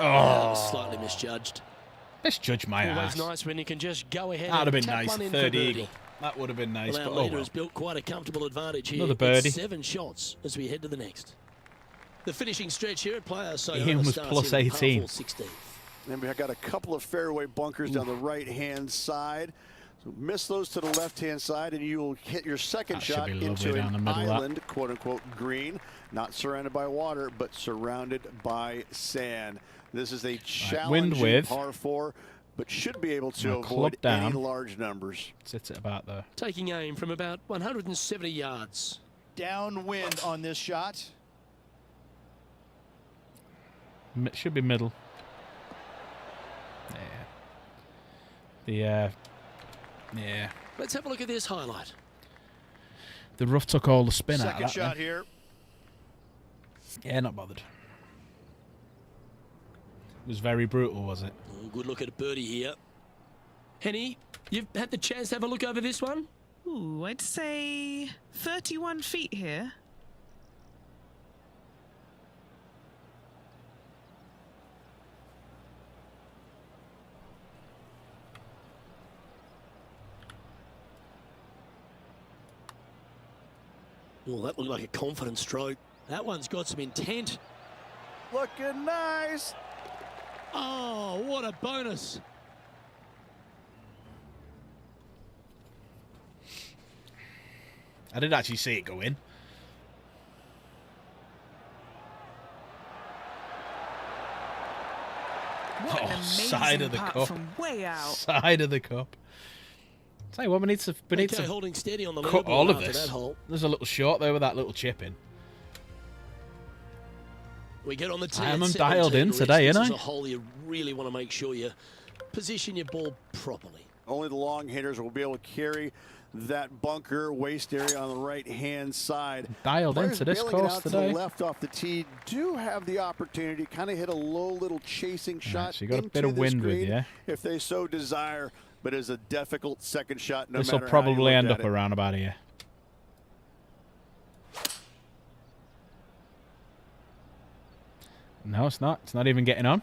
Oh, slightly misjudged. Misjudged my Always ass. nice when you can just go ahead. That'd have been tap nice. one in Third for eagle. birdie. That would have been nice. Well, But our leader well. has built quite a comfortable advantage here. Another birdie. It's 7 shots as we head to the next. The finishing stretch here at Player Ian was plus 18. 16. And we've got a couple of fairway bunkers down the right-hand side. So miss those to the left-hand side, and you will hit your second shot into an island, quote-unquote, green. Not surrounded by water, but surrounded by sand. This is a challenging par 4, but should be able to avoid any large numbers. Sits it about there. Taking aim from about 170 yards. Downwind on this shot. Should be middle. Yeah. Yeah. Let's have a look at this highlight. The rough took all the spin out of that. Second shot here. Yeah, not bothered. It was very brutal, was it? Oh, good look at a birdie here. Henny, you've had the chance to have a look over this one? Ooh, I'd say 31 feet here. Well, that looked like a confident stroke. That one's got some intent. Looking nice. Oh, what a bonus. I didn't actually see it go in. What an amazing side of the putt cup. from way out. Side of the cup. Tell you what, we need to holding steady on the cut all of that this. hole. There's a little short there with that little chip in. We get on the tee. I'm dialed in today, This ain't is I? a hole you really want to make sure you position your ball properly. Only the long hitters will be able to carry that bunker waist area on the right-hand side. Dialed Players into this bailing it course out today. To the left off the tee do have the opportunity to kind of hit a low little chasing shot. So you got a into bit of this wind with green you. if they so desire, but it's a difficult second shot. No This will matter how you probably look end at up it. around about here. No, it's not. It's not even getting on.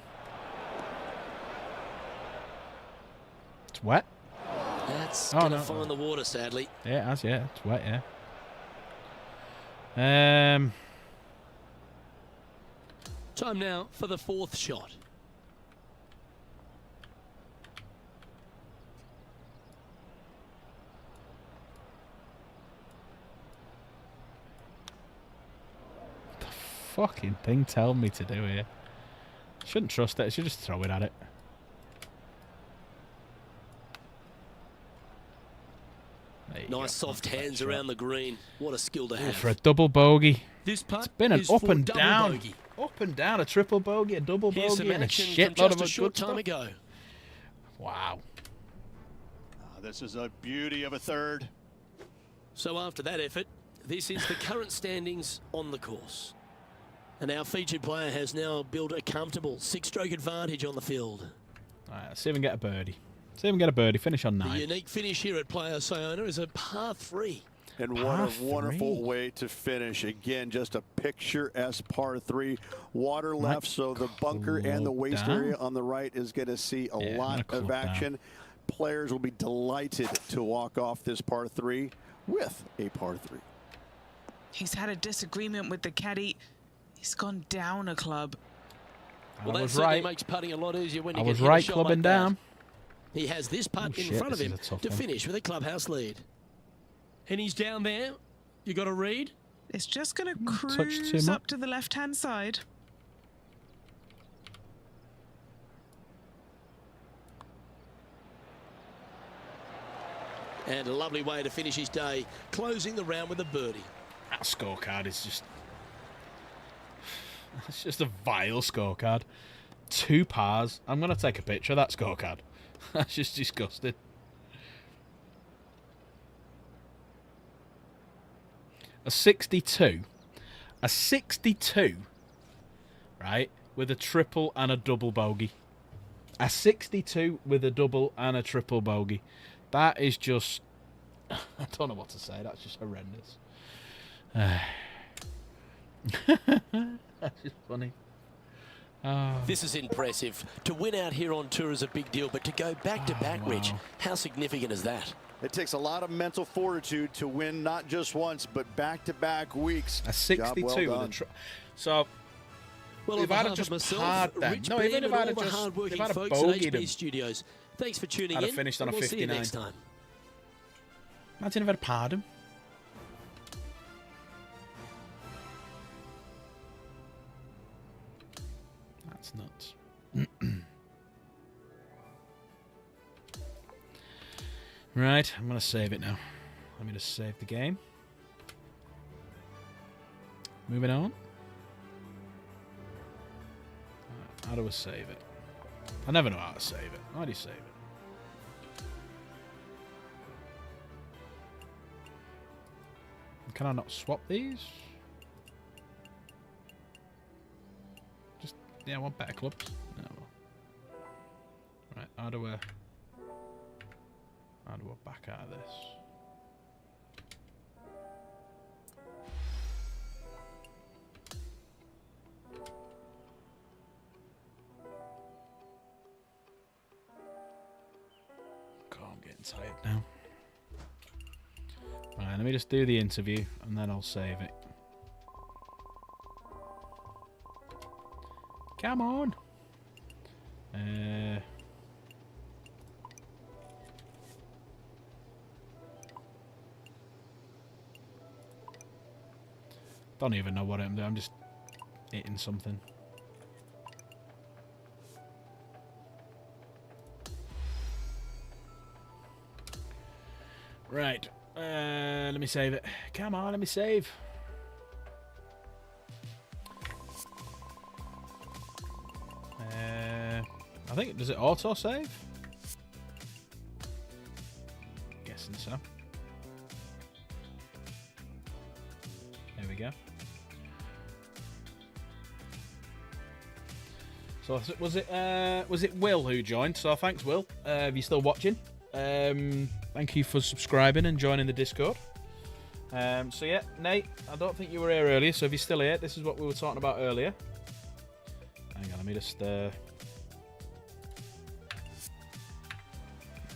It's wet. That's Oh, going to no. find the water, sadly. Yeah, it has, yeah. It's wet, yeah. Time now for the fourth shot. Fucking thing tell me to do here. Shouldn't trust it. I should just throw it at it. Nice soft hands around the green. What a skill to have. For a double bogey. This putt It's been an is up for and double down. bogey. Up and down. A triple bogey, a double Here's some bogey, and a action from shitload of just a short good time stuff. ago. Wow. This is a beauty of a third. So after that effort, this is the current standings on the course. And our featured player has now built a comfortable 6-stroke advantage on the field. All right, let's see if we can get a birdie. See if we can get a birdie. Finish on 9. The unique finish here at Player Siona is a par 3. And what a wonderful way to finish. Again, just a picturesque par 3. Water left, so the bunker and the waist area on the right is going to see a lot of action. Players will be delighted to walk off this par 3 with a par 3. He's had a disagreement with the caddy. He's gone down a club. Well, that certainly makes putting a lot easier when you I get was hit a right shot clubbing like that. down. He has this putt in shit, front of this is him a tough to one. finish with a clubhouse lead. And he's down there. You got a read? It's just going to touch too cruise much. up to the left-hand side. And a lovely way to finish his day, closing the round with a birdie. That scorecard is just... It's just a vile scorecard. 2 pars. I'm going to take a picture of that scorecard. That's just disgusting. A 62. A 62, right, with a triple and a double bogey. A 62 with a double and a triple bogey. That is just... I don't know what to say. That's just horrendous. That's just funny. This is impressive. To win out here on tour is a big deal, but to go back-to-back, Rich, how significant is that? It takes a lot of mental fortitude to win not just once, but back-to-back weeks. A 62 well with a so... Well, if I'd have just parred them, Rich no, Ben even if and I'd all have the just hard-working if I'd have folks at bogeyed HB them, Studios. Thanks for tuning I'd in. have finished on a and we'll see you 59. next time. Imagine if I'd parred him. That's nuts. Right, I'm going to save it now. Let me just save the game. Moving on. How do I save it? I never know how to save it. How do you save it? Can I not swap these? Just, yeah, I want better clubs. No. Right, how do I back out of this? God, I'm getting tired now. Right, let me just do the interview and then I'll save it. Come on. Don't even know what I'm doing. I'm just hitting something. Right. Let me save it. Come on, let me save. I think, does it auto save? Guessing so. There we go. So was it Will who joined? So thanks, Will. If you're still watching, thank you for subscribing and joining the Discord. So yeah, Nate, I don't think you were here earlier. So if you're still here, this is what we were talking about earlier. Hang on, let me just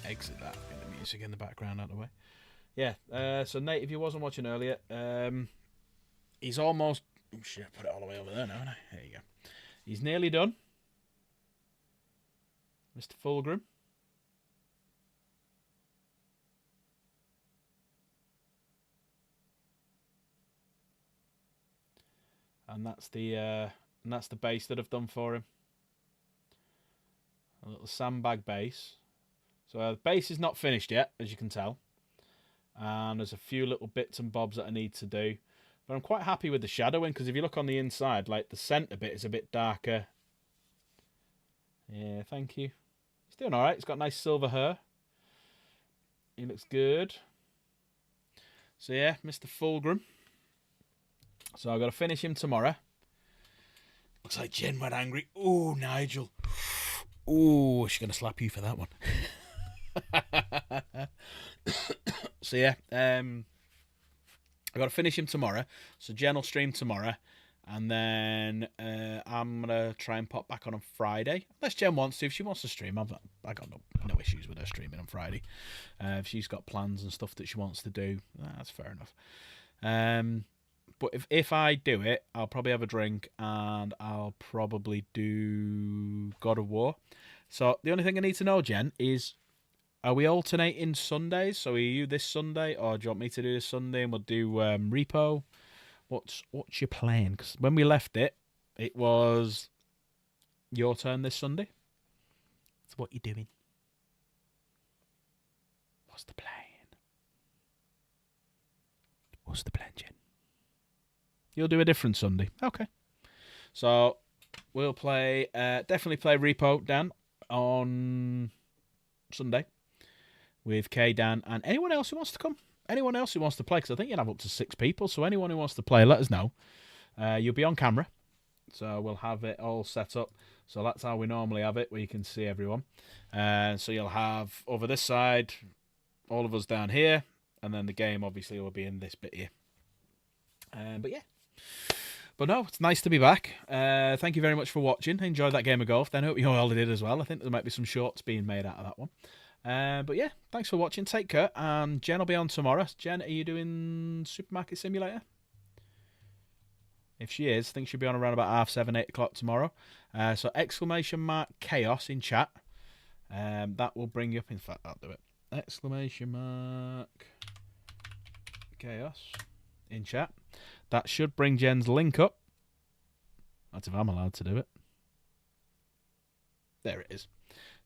exit that. Get the music in the background out of the way. Yeah. So Nate, if you wasn't watching earlier, he's almost. Oh shit! I put it all the way over there now. Haven't I? There you go. He's nearly done. Mr. Fulgrim. And that's the base that I've done for him. A little sandbag base. So the base is not finished yet, as you can tell. And there's a few little bits and bobs that I need to do. But I'm quite happy with the shadowing, because if you look on the inside, like the centre bit is a bit darker. Yeah, thank you. He's doing alright. He's got nice silver hair. He looks good. So yeah, Mr. Fulgrim. So I've got to finish him tomorrow. Looks like Jen went angry. Oh, Nigel. Oh, she's going to slap you for that one. So yeah, I've got to finish him tomorrow. So Jen will stream tomorrow. And then I'm going to try and pop back on Friday. Unless Jen wants to. If she wants to stream, I got no issues with her streaming on Friday. If she's got plans and stuff that she wants to do, that's fair enough. But if I do it, I'll probably have a drink and I'll probably do God of War. So the only thing I need to know, Jen, is are we alternating Sundays? So are you this Sunday, or do you want me to do this Sunday and we'll do repo? What's your plan? Because when we left it, it was your turn this Sunday. So what you doing? What's the plan? What's the plan, Jen? You'll do a different Sunday. Okay. So we'll play, definitely play Repo, Dan, on Sunday with Kay, Dan, and anyone else who wants to come. Anyone else who wants to play, because I think you'll have up to 6 people. So anyone who wants to play, let us know. You'll be on camera. So we'll have it all set up. So that's how we normally have it, where you can see everyone. So you'll have over this side, all of us down here, and then the game obviously will be in this bit here. But yeah. But no, it's nice to be back. Thank you very much for watching. I enjoyed that game of golf. I hope you all did as well. I think there might be some shorts being made out of that one. But yeah, thanks for watching. Take care. And Jen will be on tomorrow. Jen, are you doing Supermarket Simulator? If she is, I think she'll be on around about 7:30, 8 o'clock tomorrow. So !chaos in chat. That will bring you up. In fact, I'll do it. !chaos in chat. That should bring Jen's link up. That's if I'm allowed to do it. There it is.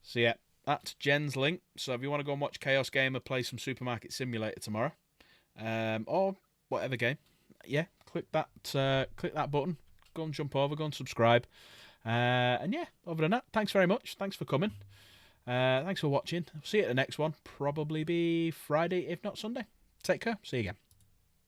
So yeah, that's Jen's link. So if you want to go and watch Chaos Gamer play some Supermarket Simulator tomorrow, or whatever game, yeah, click that button. Go and jump over. Go and subscribe. And yeah, other than that, thanks very much. Thanks for coming. Thanks for watching. See you at the next one. Probably be Friday, if not Sunday. Take care. See you again.